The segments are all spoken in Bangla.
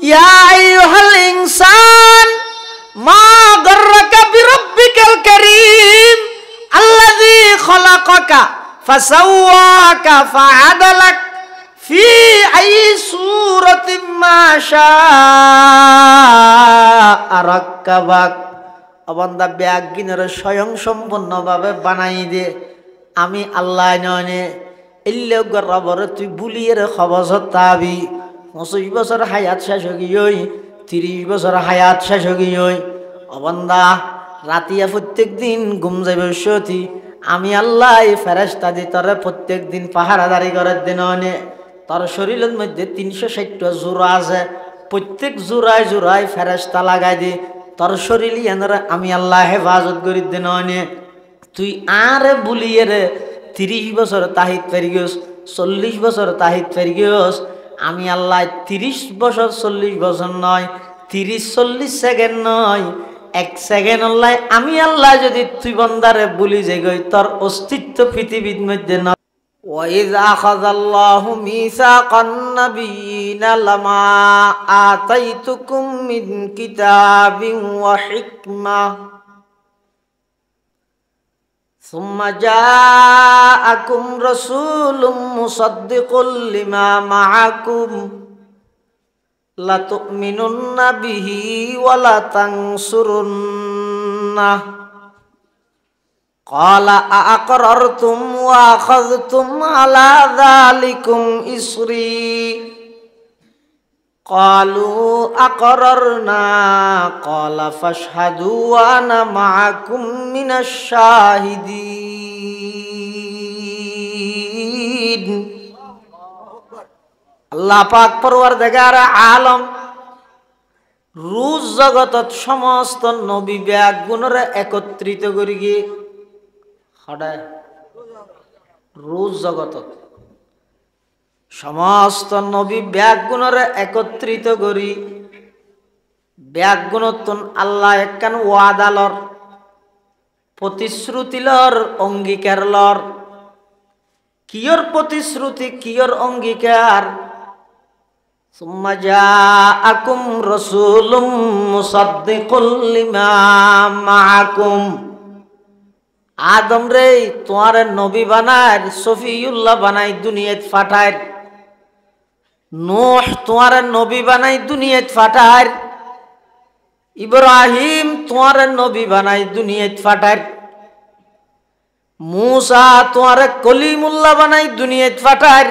ইয়া আইয়ুহাল ইনসান মা গাররাকা বিরাব্বিকাল কারীম আল্লাযী খালাকাকা ফাসাওয়াকা ফাআদালাক ফি আইয়ি সূরাতিন মা শাআ রাক্কাবাক। অবান্দা ব্যাগিনের স্বয়ং সম্পূর্ণভাবে বানাই দে আমি আল্লাহ ননে ইল্লা রবর তুই বুলিয়ে রে খবস তাবি 25 বছর হায়াত শেষ হই 30 বছর হায়াত শেষ হই। অবান্দা রাতিয়া প্রত্যেক দিন ঘুম যাবে সতি আমি আল্লাহ ফেরেশতা দি তোরে প্রত্যেক দিন পাহারাদারি করে দিননে তোর শরীরের মধ্যে 360টা জোড়া আছে প্রত্যেক জোড়ায় জোড়ায় ফেরেশতা লাগাই দি তোর শরীর এনরে আমি আল্লাহ হেফাজত করি দিননে তুই আরে বুলিয়ে রে 30 বছর তাহিদ ফেরিগস 40 বছর তাহিদ ফেরিগস আমি আল্লাহ 30 বছর 40 বছর নয় 30-40 সেকেন্ড নয় 1 সেকেন্ড আল্লাহ আমি আল্লাহ যদি তুই বান্দারে বলি যে গই তোর অস্তিত্ব পৃথিবীর মধ্যে না। ওয়াইয আখাযাল্লাহু মিসাকান নাবিয়িনা লামা আতাইতুকুম মিন কিতাবিন ওয়া হিকমাহ সুম্মা জাআকুম রাসূলুম মুসাদ্দিকুল লিমা মাআকুম লা তু'মিনুন্না বিহি ওয়া লা তানসুরুন্নাহ ক্বালা আ'আকরারতুম ওয়া আখাযতুম আলা যালিকুম ইসরি ক্বালু আকরারনা ক্বালা ফাশহাদু ওয়া আনা মা'আকুম মিনাশ শাহিদিন। আল্লাহ পাক পরওয়ারদিগার আলম রুজ জগতত সমস্ত নবী ব্যাগ গুণরে একত্রিত করি গিয়ে হঠাৎ রুজ জগতত সমস্ত নবী ব্যাগ গুণরে একত্রিত করি ব্যাগ গুণতন আল্লাহ একখান ওয়াদালর প্রতিশ্রুতিলর অঙ্গীকার লর কিয়র প্রতিশ্রুতি কিয়র অঙ্গীকার সুম্মা জাআকুম রাসূলুম মুসাদ্দিকুল লিমা মাআকুম আদম রে তোমার নবী বানায় সফিউল্লাহ বানাই দুনিয়াত ফাটায় নূহ তোমার নবী বানাই দুনিয়াত ফাটায় ইব্রাহিম তোমার নবী বানাই দুনিয়াত ফাটায় मूसा तुम्हारे कलीमुल्लाह बनाई दुनियात फाटार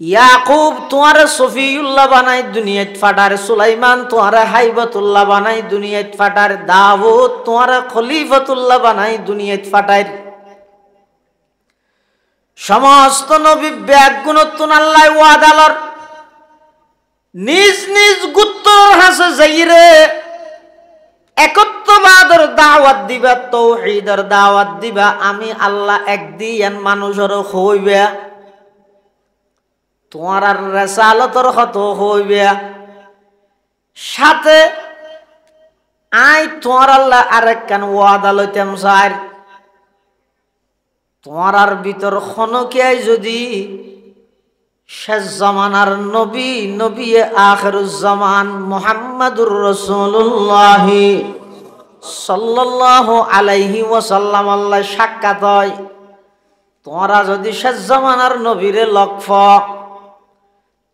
याकूब तुम्हारे सफीउल्लाह बनाई दुनियात फाटार सुलाइमान तुम्हारे हाइबतुल्लाह बनाई दुनियात फाटार दाऊद तुम्हारे खलीफतुल्लाह बनाई दुनियात फाटार समस्त नबी ब्यागुणतुन अल्लाह वादालर निज निज गुत्तर हासे जाइरे একত্ববাদের দাওয়াত দিবা তাওহীদের দাওয়াত দিবা আমি আল্লাহ একদিন মানুষের হইবে তোমার আর রিসালাতের কত হইবে সাথে আই তোমার আল্লাহ আরেকখান ওয়াদা লইতাম স্যার তোমার আর ভিতর খনকিয়াই যদি শেষ জামানার নবী নবী আখিরুজ জামান মুহাম্মাদুর রাসূলুল্লাহ সাল্লাল্লাহু আলাইহি ওয়াসাল্লাম আল্লাহ সাক্ষাৎ হয় তোমরা যদি শেষ জামানার নবীরে লক্ষ্য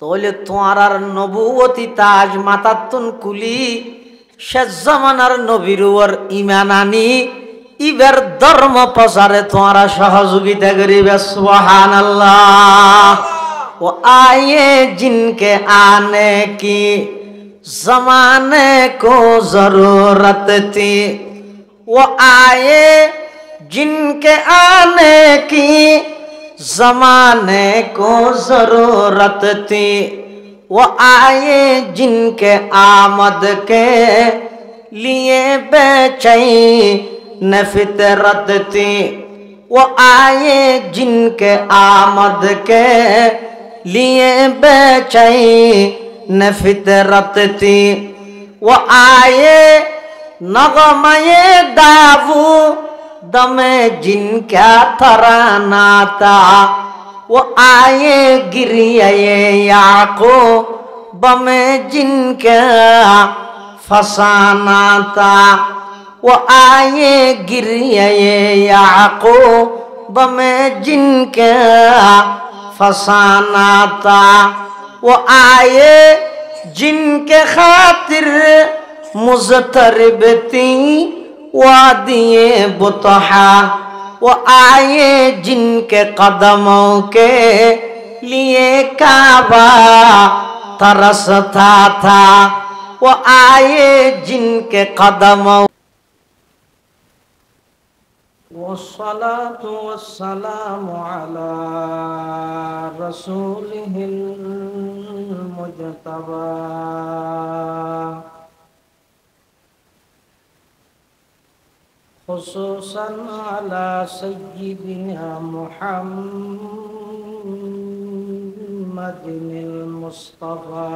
তাহলে তোমার আর নবুয়তি তাজ মাথাতুন কুলি শেষ জামানার নবীর উপর ঈমান আনি ইবার ধর্ম প্রচারে তোমরা সহযোগিতা করিবে সুবহানাল্লাহ। वो आए जिनके आने की जमाने को जरूरत थी वो आए जिनके आने की जमाने को जरूरत थी वो आए जिनके आमद के लिए बेचैन फितरत थी वो आए जिनके आमद के लिए बेचैन फितरत थी वो आए नगमे दावू दमे जिनका तराना था वो आए गिरिए याको बमे जिनका फसाना था वो आए गिरिए याकूब में जिनका फसाना था वो आए जिनके खातिर मुज़तरबती वादिए बुतहा वो आए जिनके कदमों के लिए काबा तरसता था वो आए जिनके कदमों वस्सलातु वस्सलामु अला रसूलिहिल मुज्तबा खुसूसन अला सय्यिदिना मुहम्मदिनिल मुस्तफा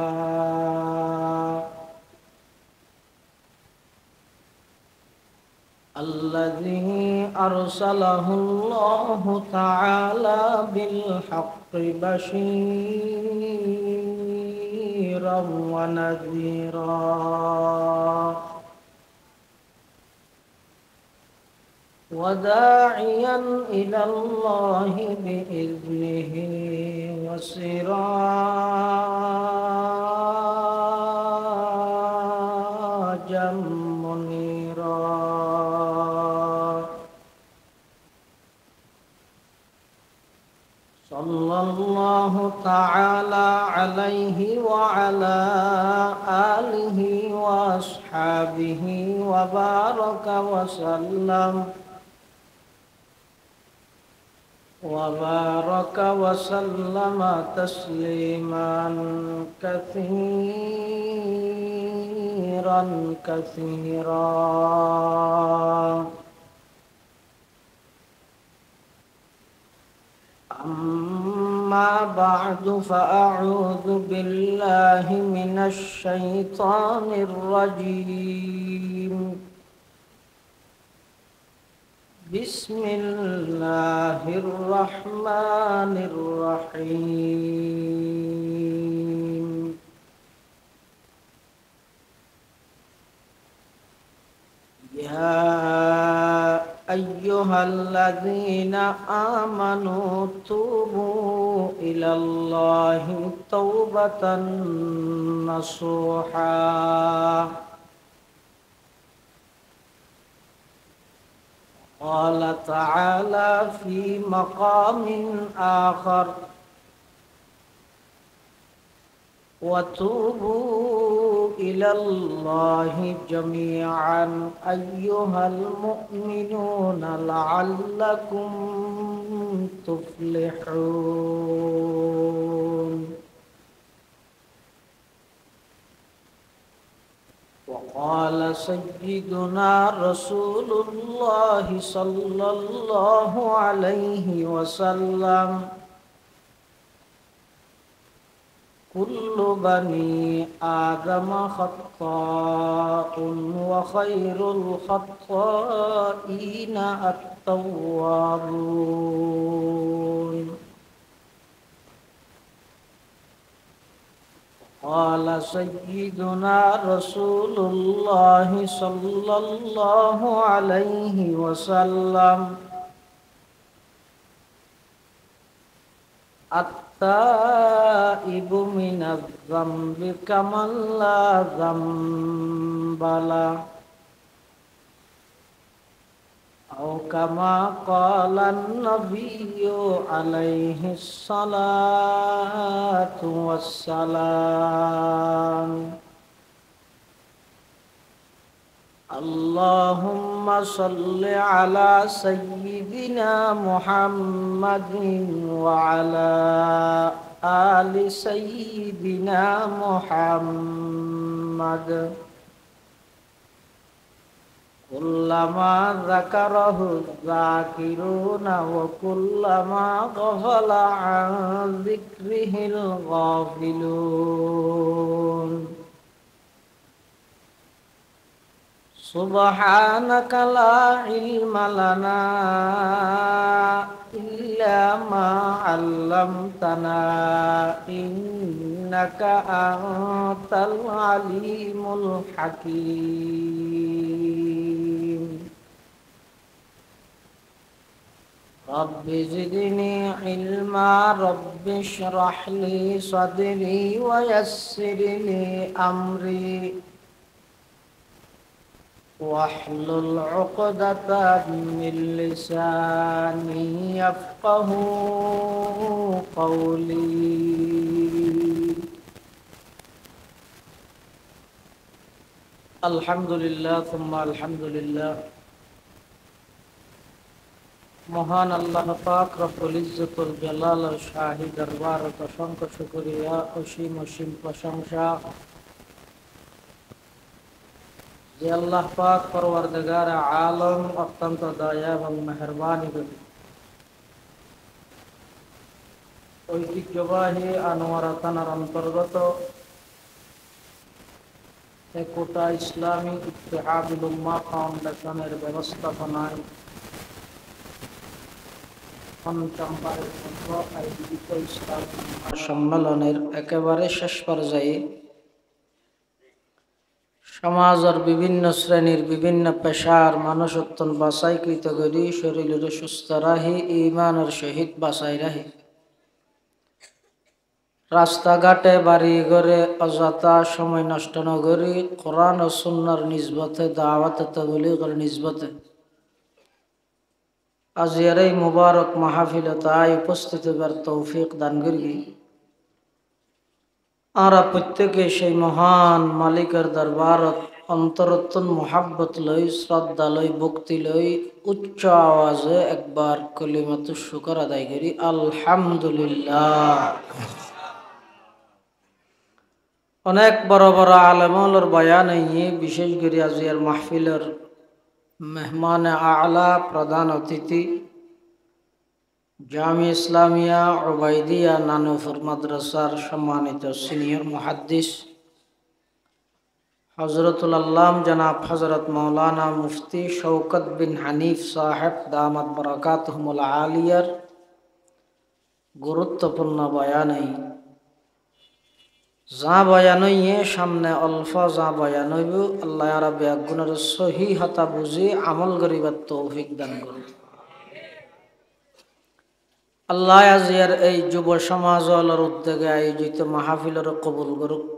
الذي أرسله الله تعالى بالحق بشيرا ونذيرا وداعيا إلى الله بإذنه وسراجا منيرا صلى الله تعالى عليه وعلى آله وأصحابه وبارك وسلم تسليما كثيرا كثيرا أما بعد فأعوذ بالله من الشيطان الرجيم بسم الله الرحمن الرحيم يا أيها الذين آمنوا توبوا إلى الله توبة نصوحا قال تعالى في مقام آخر وتوبوا إلى الله جميعا أيها المؤمنون لعلكم تفلحون وقال سيدنا رسول الله صلى الله عليه وسلم كل بني آدم خطاء وخير الخطائين التوابون قال سيدنا رسول الله صلى الله عليه وسلم التائب من الذنب كمن لا ذنب له أو كما قال النبي عليه الصلاة والسلام اللهم صل على سيدنا محمد وعلى آل سيدنا محمد كلما ذكره الذاكرون وكلما غفل عن ذكره الغافلون سبحانك لا علم لنا إلا إلا ما علمتنا إنك أنت العليم الحكيم رب زدني علما رب اشرح لي صدري ويسر لي أمري واحلل عقدة من لساني يفقه قولي الحمد لله ثم الحمد لله মহান আল্লাহ পাক রব্বুল ইজ্জতুল জালাল ও শাহী দরবার অসংখ্য শুকরিয়া অসীম অসীম প্রশংসা যে আল্লাহ পাক পরওয়ারদিগার আলম অত্যন্ত দয়া এবং মেহেরবানি করে ঐতিহ্যবাহী আনোয়ারা থানার অন্তর্গত কোটা ইসলামী ইত্তেহাদুল উম্মাহ ফাউন্ডেশনের ব্যবস্থাপনায় সম্মেলনের একেবারে শেষ পর্যায়ে সমাজের বিভিন্ন শ্রেণীর বিভিন্ন পেশার মানুষ অত্যন্ত বাছাইকৃত করি শরীরের সুস্থ রাহি ইমানের সহিত বাছাই রাহি রাস্তাঘাটে বাড়ি ঘরে অযথা সময় নষ্ট ন করি কোরআন ও সুন্নাহর নিসবতে দাওয়াত তাবলীগের নিসবতে আজিয়ার এই মুবারক মাহফিলে তাই উপস্থিত হবার তৌফিক দান করি আমরা প্রত্যেকে সেই মহান মালিকের দরবারত অন্তরতন মোহাব্বত লই শ্রদ্ধা লই ভক্তি লই উচ্চ আওয়াজে একবার কলিমাতু শুকর আদায় করি আলহামদুলিল্লাহ। অনেক বড় বড় আলেমর বয়ান নিয়ে বিশেষ করে আজিয়ার মাহফিলের মেহমান আলা প্রধান অতিথি জামি ইসলামিয়া ওবাইদিয়া নানুফর মাদ্রাসার সম্মানিত সিনিয়র মুহাদ্দিস হযরতুল আল্লাম জনাব হযরত মাওলানা মুফতি শওকত বিন হানিফ সাহেব দামাত বরকাতুহুমুল আলিয়ার গুরুত্বপূর্ণ বয়ানই যা বয়ানইয়ে সামনে অল্প যা বয়ানইব আল্লাহ রাব্বি আগুনের সহিহতা বুঝি আমল করিবার তৌফিক দান করুন। আল্লাহ আজিয়ার এই যুব সমাজের উদ্যোগে আয়োজিত মাহফিলের কবুল করুক।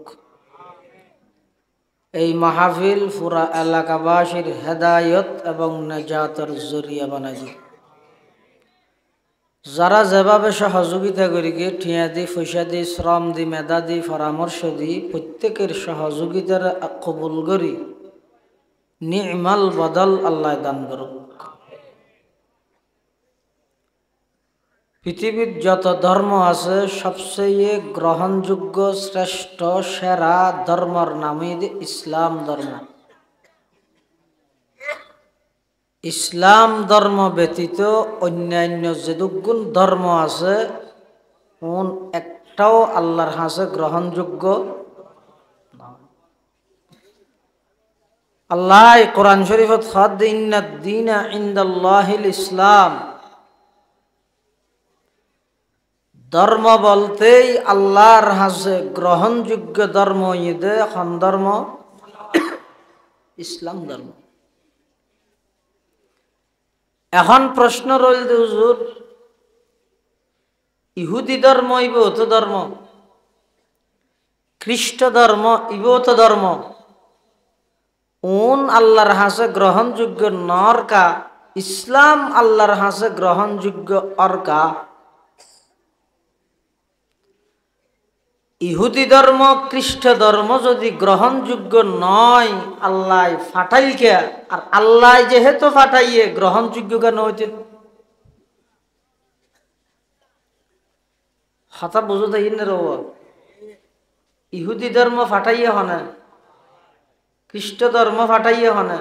এই মাহফিল পুরা এলাকাবাসীর হেদায়ত এবং নেজাতের জরিয়া বানাই দিক। যারা যেভাবে সহযোগিতা করি গিয়ে ঠিয়া দি পয়সা দি শ্রম দি মেধা দি পরামর্শ দি প্রত্যেকের সহযোগিতার কবুল করি নি'মাল বদল আল্লাহ দান করুক। পৃথিবীর যত ধর্ম আছে সবচেয়ে গ্রহণযোগ্য শ্রেষ্ঠ সেরা ধর্মর নামই ইসলাম ধর্ম। ইসলাম ধর্ম ব্যতীত অন্যান্য যেদুগুণ ধর্ম আছে কোন একটাও আল্লাহর কাছে গ্রহণযোগ্য নয়। আল্লাহ কোরআন শরীফত খাদ ইন্নাদ দীনা ইনদাল্লাহিল ইসলাম, ধর্ম বলতেই আল্লাহর কাছে গ্রহণযোগ্য ধর্ম ঈদে এখন ধর্ম ইসলাম ধর্ম। এখন প্রশ্ন রইল যে হুজুর ইহুদি ধর্ম ইবো তো ধর্ম, খ্রিস্ট ধর্ম ইবো তো ধর্ম, কোন আল্লাহর কাছে গ্রহণযোগ্য নরকা ইসলাম আল্লাহর কাছে গ্রহণযোগ্য অরকা? ইহুদি ধর্ম খ্রিস্ট ধর্ম যদি গ্রহণযোগ্য নয় আল্লাহ ফাটাইল কে? আর আল্লাহ যেহেতু ফাটাইয়ে গ্রহণযোগ্য কেন হইতে? হতা বুঝো তাই না রব, ইহুদি ধর্ম ফাটাইয়ে হনে, খ্রিস্ট ধর্ম ফাটাইয়ে হনে,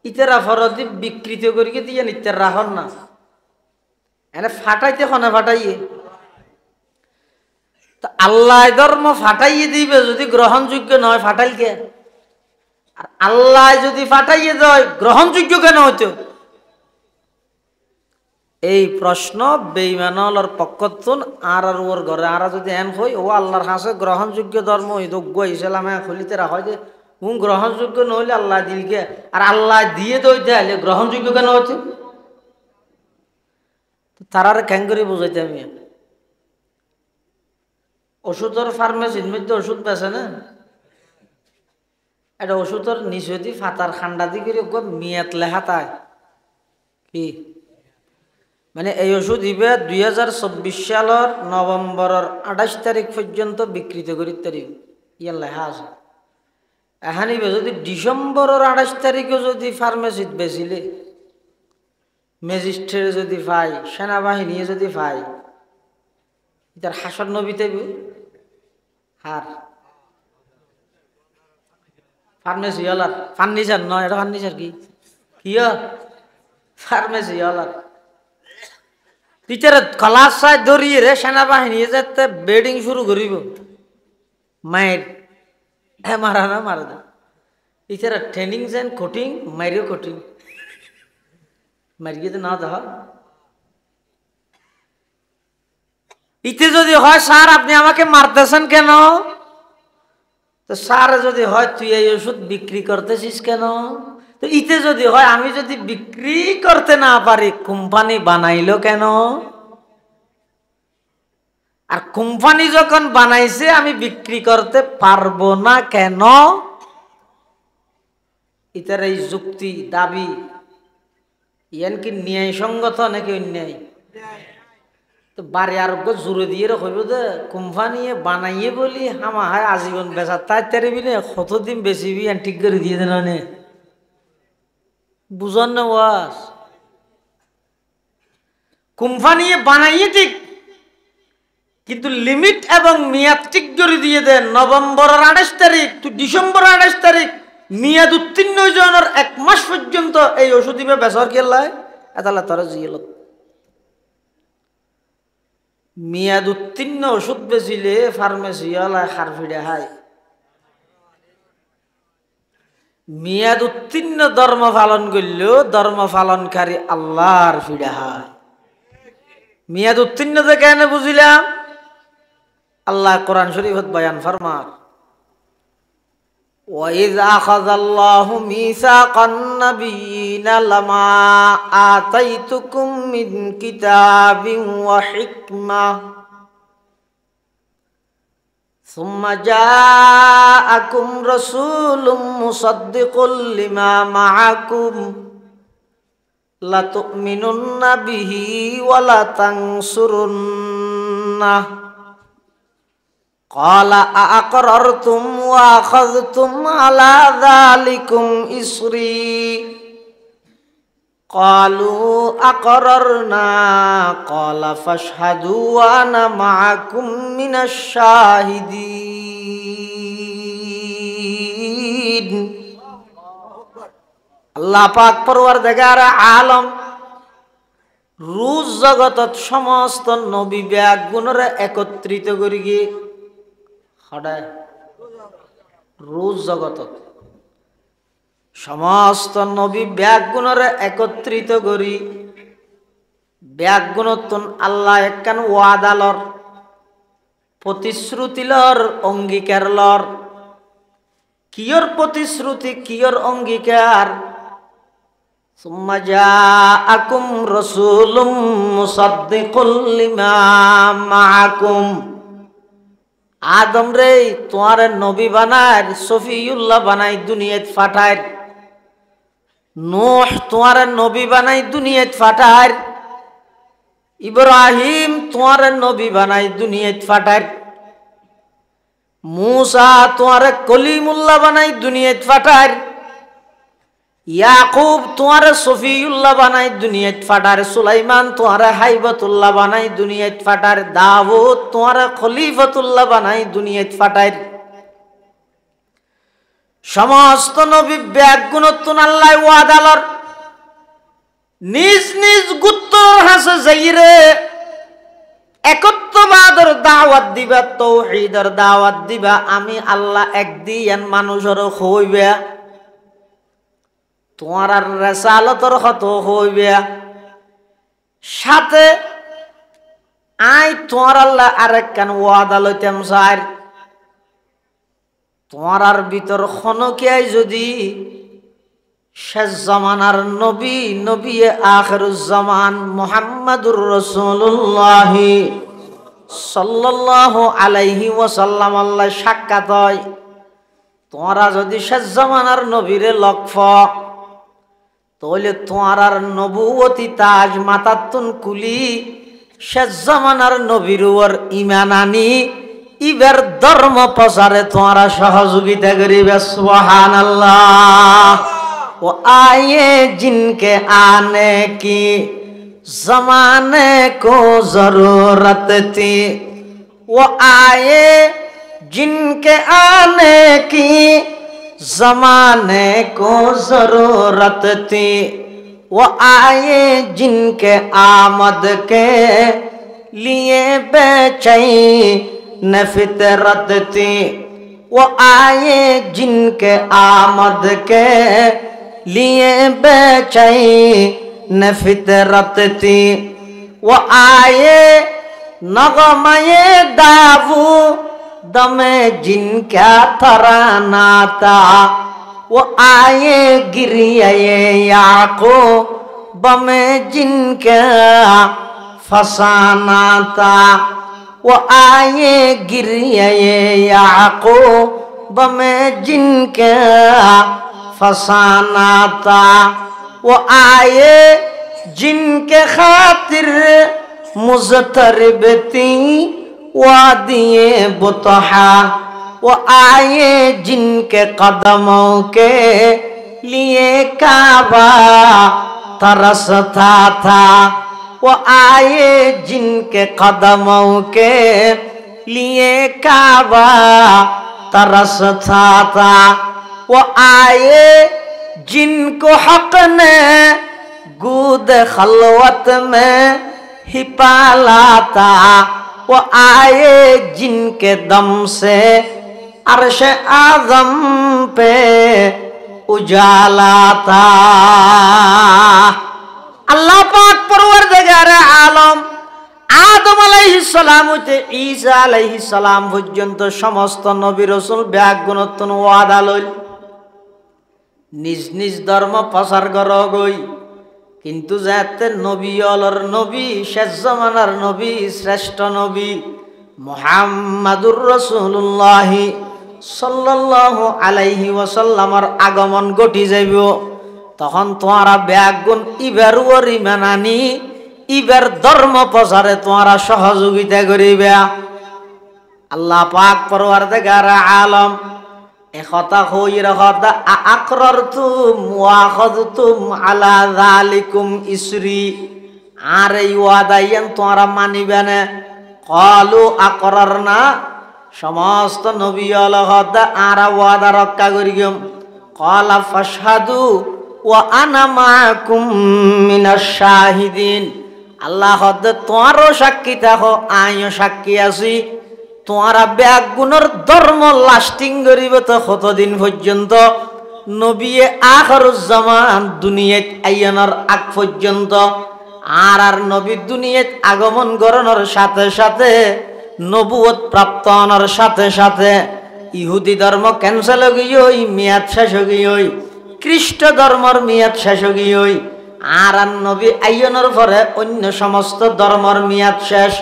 ইতারা ফরদি বিকৃত করি দিয়ে নিত্যার রাহন না এনে ফাটাইতে হনে ফাটাইয়ে। আল্লাহ ধর্ম ফাটাইয়ে দিবে যদি গ্রহণযোগ্য নয় ফাটাইল কে? আর আল্লাহ যদি ফাটাইয়ে দেয় গ্রহণযোগ্য কেন হইতো? এই প্রশ্ন বেঈমানর পক্ষতুন আর ওর ঘরে আর যদি এন হই ও আল্লাহর কাছে গ্রহণযোগ্য ধর্ম যোগ্য ইসলামে খুলিতে রাখা হয় যে গ্রহণযোগ্য নহলে আল্লাহ দিলকে আর আল্লাহ দিয়ে দইতে হলে গ্রহণযোগ্য কেন হচ্ছে তারার ক্যাং করে বুঝাইতে আমি ওষুধের ফার্মেসির মধ্যে ওষুধ বেছে না এটা ওষুধের নিচে ফাতার খান্ডা দি করে মেয়াদ লেখা তাই কি মানে এই ওষুধ ইবে 2024 সালের নভেম্বরের 28 তারিখ পর্যন্ত বিক্রিত করিতে পারিব ইয়ার লেখা আছে এখন ইবে যদি ডিসেম্বরের 28 তারিখে যদি ফার্মেসিত বেচিলে ম্যাজিস্ট্রেট যদি পাই সেনাবাহিনী যদি পাই তার হাসর নবীতে হার ফার্মেসি হলার ফার্নিচার নয় এটা ফার্নিচার কি ফার্মেসি হলার টিচারে ক্লাস চাই ধরিয়ে রে সেনাবাহিনী যাতে বেডিং শুরু করিব মায়ের মারা না মারা দে টিচারে ট্রেনিং যেন কোটিং মাইরেও কোটিং মারিয়ে তো না দেখ ইতে যদি হয় স্যার আপনি আমাকে মারতেছেন কেন তো স্যার যদি হয় তুই এই ওষুধ বিক্রি করতেছিস কেন তো ইতে যদি হয় আমি যদি বিক্রি করতে না পারি কোম্পানি বানাইলো কেন আর কোম্পানি যখন বানাইছে আমি বিক্রি করতে পারবো না কেন ইতার এই যুক্তি দাবি ইয়ান কি ন্যায়সঙ্গত নাকি অন্যায় তো বারে আর জোরে দিয়ে রাখব দে কোম্পানি বানাইয়ে বলি হামা হায় আজীবন বেচা তাই তেরবি নে কতদিন বেচিবি ঠিক করে দিয়ে দেন নে বুঝন না ওয়াস কোম্পানি বানাইয়ে ঠিক কিন্তু লিমিট এবং মেয়াদ ঠিক করে দিয়ে দেন নভেম্বরের 28 তারিখ টু ডিসেম্বরের 28 তারিখ মেয়াদ উত্তীর্ণ জনের 1 মাস পর্যন্ত এই ওষুধ দিবে বেচার কেলায় এতালা তারা জিয়েল মেয়াদ উত্তীর্ণ ওষুধ বেচিলে ফার্মেসি হলায় খার ফিড়ে হায় মেয়াদ উত্তীর্ণ ধর্ম পালন করলেও ধর্ম পালনকারী আল্লাহর ফিড়ে হায় মেয়াদ উত্তীর্ণ কেন বুঝিলাম আল্লাহ কোরআন শরীফত বয়ান ফরমান وَإِذْ أَخَذَ اللَّهُ مِيثَاقَ النَّبِيِّينَ لَمَا آتَيْتُكُم مِّن كِتَابٍ وَحِكْمَةٍ ثُمَّ جَاءَكُمْ رَسُولٌ مُصَدِّقٌ لِّمَا مَعَكُمْ لَتُؤْمِنُنَّ بِهِ وَلَتَنصُرُنَّهُ قال أأقررتم وأخذتم على ذلكم إصري قالوا أقررنا قال فاشهدوا وأنا معكم من الشاهدين আল্লাহ পাক পরওয়ারদিগার আলম রুজ জগতত সমস্ত নবী ব্যাগুণরে একত্রিত করি গিয়ে রোজ জগত সমস্ত নবী ব্যাগুণরে একত্রিত করি ব্যাগুণতন আল্লাহ একখান ওয়াদালর প্রতিশ্রুতিলর অঙ্গীকার লর কিয়র প্রতিশ্রুতি কিয়র অঙ্গীকার সুম্মা জাআকুম রাসূলুম মুসাদ্দিকুল লিমা মাআকুম আদম রে তোমার নবী বানায় সফিউল্লাহ বানাই দুনিয়াত ফাটায় নূহ তোমার নবী বানাই দুনিয়াত ফাটায় ইব্রাহিম তোমার নবী বানাই দুনিয়াত ফাটায় मूसा तुम्हारे कलीमुल्लाह बनाई दुनिया फाटार याकूब तुम्हारे सफीउल्लाह बनाई दुनिया फाटार सुलाइमान तुम्हारे हाइबतुल्लाह बनाई दुनिया फाटार दाऊद तुम्हारे खलीफतुल्लाह बनाई दुनिया फाटार समस्त नबी ব্যাগুণতুন আল্লাহ ওয়াদালর নিজ নিজ গোত্রর হাসে যাইরে একত্ববাদের দাওয়াত দিবা তাওহীদের দাওয়াত দিবা আমি আল্লাহ একদিন মানুষের হইবে তোমার আর রিসালাতের হত হইবে সাথে আই তোমার আল্লাহ আরেক কান ওয়াদা লইতাম চাই তোমার আর ভিতর খনকিয়াই যদি শেষ জামানার নবী নবী আখিরুজ্জামান মুহাম্মাদুর রাসূলুল্লাহ সাল্লাল্লাহু আলাইহি ওয়াসাল্লাম আল্লাহ সাক্ষাৎ হয় তোমরা যদি শেষ জামানার নবীরে লক্ষ তাহলে তোমার আর নবুয়তি তাজ মাতাতুন কুলি শেষ জামানার নবীর উপর ঈমান আনি ইবার ধর্ম প্রচারে তোমরা সহযোগিতা করিবে সুবহানাল্লাহ वो आए जिनके आने की जमाने को जरूरत थी वो आए जिनके आने की जमाने को जरूरत थी वो आए जिनके आमद के लिए बेचैन फितरत थी वो आए जिनके आमद के लिए बेचैन फितरत थी वो आए नगमे दावू दमे जिनका तराना था वो आए गिरिए याकूब में जिनका फसाना था वो आए गिरिए याकूब में जिनका फसाना था वो आए जिनके खातिर मुज़तरिब थी वादिए बुतहा वो आए जिनके कदमों के लिए काबा तरसता था वो आए जिनके कदमों के लिए काबा तरसता था वो आए जिनको हक ने गूद खलवत में ही पाला था वो आए जिनके दम से अर्श आज़म पे उजाला था अल्लाह पाक परवरदिगार आलम आदम आलाइहिस सालाम হইতে ঈসা আলাইহিস সালাম পর্যন্ত সমস্ত নবী রাসূল ব্যাগুণতন ওয়াদা লইল নিজ নিজ ধর্ম প্রচার করা গই কিন্তু যাতে নবী অলর নবী শেষ জামানার নবী শ্রেষ্ঠ নবী মুহাম্মাদুর রাসূলুল্লাহ সাল্লাল্লাহু আলাইহি ওয়াসাল্লামের আগমন ঘটি যাইব তখন তোমরা ব্যাগুণ ইবার ঈমান আনি ইবার ধর্ম প্রচারে তোমরা সহযোগিতা করিবে আল্লাহ পাক পরওয়ারদিগার আলম একথা হইর কথা আকরারতুম ওয়া আখাযতুম আলা যালিকুম ইসরি আর এই ওয়াদাইয়ান তোমরা মানিবে না ক্বালু আকরারনা সমস্ত নবী আলাইহিস আর ওয়াদা রক্ষা করিগম ক্বালা ফাশহাদু ওয়া আনা মাআকুম মিনাশ শাহিদিন আল্লাহ হদ তোমরা সাক্ষী থাকো আমিও সাক্ষী আছি তোমরা ব্যাগুণের ধর্ম লাস্টিং করিবে তো কতদিন পর্যন্ত নবী আখিরুজ্জামান দুনিয়াত আইয়ানোর আগ পর্যন্ত আর আর নবী দুনিয়াত আগমন করানোর সাথে সাথে নবুয়ত প্রাপ্ত হওয়ার সাথে সাথে ইহুদি ধর্ম ক্যান্সেল হয়ে গিয়ে মেয়াদ শেষ হয়ে গিয়ে খ্রিস্ট ধর্মের মেয়াদ শেষ হয়ে গিয়ে আর আর নবী আইয়ানোর পরে অন্য সমস্ত ধর্মের মেয়াদ শেষ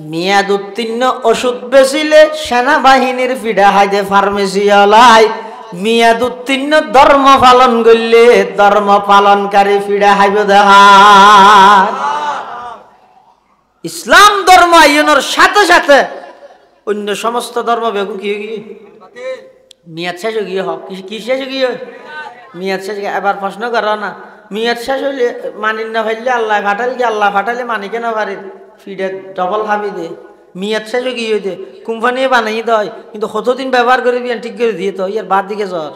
মেয়াদ উত্তীর্ণ ওষুধ বেচিলে সেনাবাহিনীর ফিডা হাইদে ফার্মেসি আলাই মেয়াদ উত্তীর্ণ ধর্ম পালন করলে ধর্ম পালনকারী ফিডা হাইব দেখা ইসলাম ধর্ম আইনের সাথে সাথে অন্য সমস্ত ধর্ম বেগুন কি মেয়াদ শেষ গিয়ে হোক কি শেষ গিয়ে মেয়াদ শেষ এবার প্রশ্ন করো না মেয়াদ শেষ হইলে মানি না ফেললে আল্লাহ ফাটাল কি আল্লাহ ফাটালে মানি কেন পারি ফিডে ডবল খাবি দে মেয়াদ শেষ গিয়ে দে কোম্পানি বানাই দেয় কিন্তু কতদিন ব্যবহার করবি ঠিক করে দিয়ে তো ইয়ার বাদ দিকে জ্বর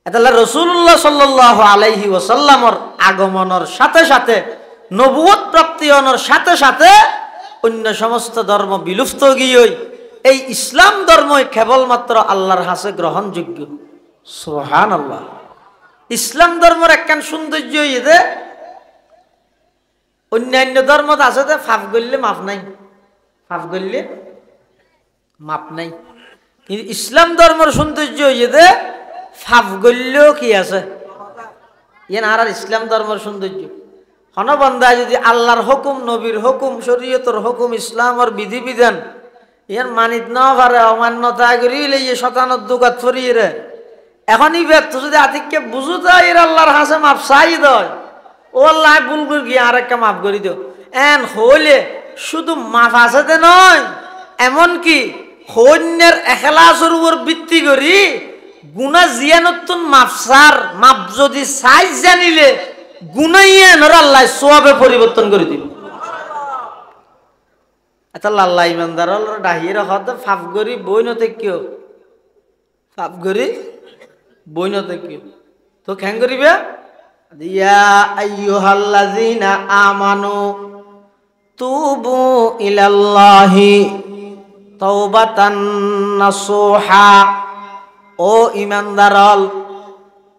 এতাল্লাহ রাসূলুল্লাহ সাল্লাল্লাহু আলাইহি ওয়াসাল্লামের আগমনের সাথে সাথে নবুয়ত প্রাপ্তি হওয়ার সাথে সাথে অন্য সমস্ত ধর্ম বিলুপ্ত গিয়ে এই ইসলাম ধর্মই কেবলমাত্র আল্লাহর হাতে গ্রহণযোগ্য সুবহানাল্লাহ ইসলাম ধর্মের একখান সৌন্দর্য যে অন্যান্য ধর্মত আছে যে ফাফ করলে মাফ নাই, ফাফ করলে মাপ নাই। কিন্তু ইসলাম ধর্মের সৌন্দর্য হইয়ে যে ফাফ করলেও কি আছে, ইয়ে আর ইসলাম ধর্মের সৌন্দর্য। হনবন্ধা যদি আল্লাহর হুকুম, নবীর হুকুম, শরীয়তের হুকুম, ইসলামের বিধিবিধান ইয়ার মানিত না পারে, অমান্যতা করিলে ইয়ে শতানত দুগাত ফরিয়ে রে। এখনই ব্যর্থ যদি আতিককে বুঝু যায় এর আল্লাহর হাসে মাপ চাই দয়, ও আল্লাহ ভুল করে গিয়ে আরেকটা মাফ করে দিও। এন হইলে শুধু মাফ আছে নয়, এমনকি সৈন্যের এখলাসের উপর ভিত্তি করি গুনা জিয়ানতুন মাফসার মাপ যদি সাইজ জানিলে গুনাইয়ানোর আল্লাহ সোয়াবে পরিবর্তন করে দিল। এটা আল্লাহ ইমানদার ডাহিয়ে হতে ফাফ করি বই নতে কেউ, ফাফ করি বই নতে কেউ তো খ্যাং করিবে। ইয়া আইয়ুহাল্লাযীনা আমানু তুবু ইলাল্লাহি তাওবাতান নাসুহা। ও ইমানদারল,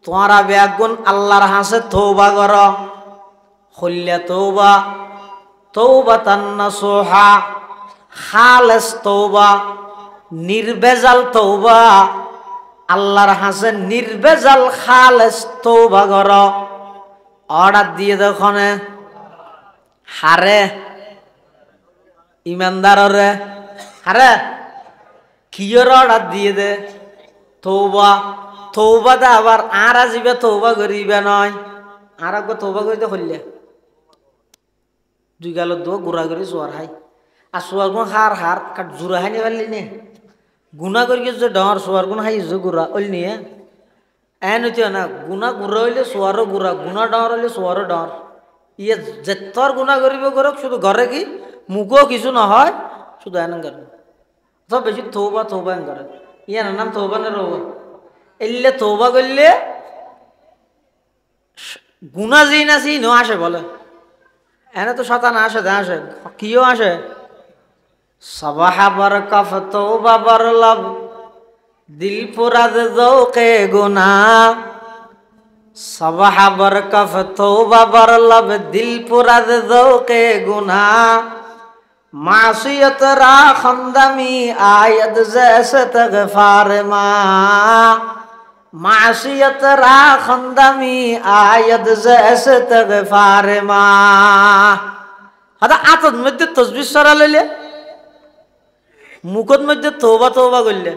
তোমরা বেগুন আল্লাহর হাসে তওবা কর, হল্লা তওবা, তাওবাতান নাসুহা, খালেস তওবা, নির্ভেজাল তওবা। আল্লাহর হাসে নির্ভেজাল খালেস তওবা কর। অর্ডার দিয়ে দেখনে হারে ইমানদাররে হারে কিয়র অর্ডার দিয়ে দে তওবা। তওবা দা আবার আর আজিবে তওবা করিবে নয়, আর একবার তওবা করিতে হইলে দুই গালত দো গুড়া করে জোয়ার হাই আর সোয়ার গুণ হার হার কাট জোড়া হাই নিয়ে নে গুণা করি যে ডর সোয়ার গুণ হাই যে গুড়া ওই নিয়ে এন হইতে না। গুণা গুড়া হইলে সোয়ারও গুড়া, গুণা ডর হইলে সোয়ারও ডর। ইয়ে যেতর গুণা করিব করক, শুধু ঘরে কি মুখও কিছু নহয়, শুধু এন করে তো বেশি তওবা তওবা এন করে। ইয়ার নাম তওবা না রওবা। এলে তওবা করলে গুণা যেই না সেই নো আসে বলে, এনে তো শতান আসে দে আসে কিও আসে। সবাহা বরকফ তওবা বরলব দিল পুরাদ যৌকে গুনা। সবাহা বরকফ তওবা বরলব দিল পুরাদ যৌকে গুনা। মাসিয়ত রা খন্দমি আয়দ জैसे तगफार मा। मासियत रा खंदमी आयद जैसे तगफार मा। হাদা আতত মধ্যে তসবিহ সরা লইলে, মুখত মধ্যে তওবা তওবা করলে,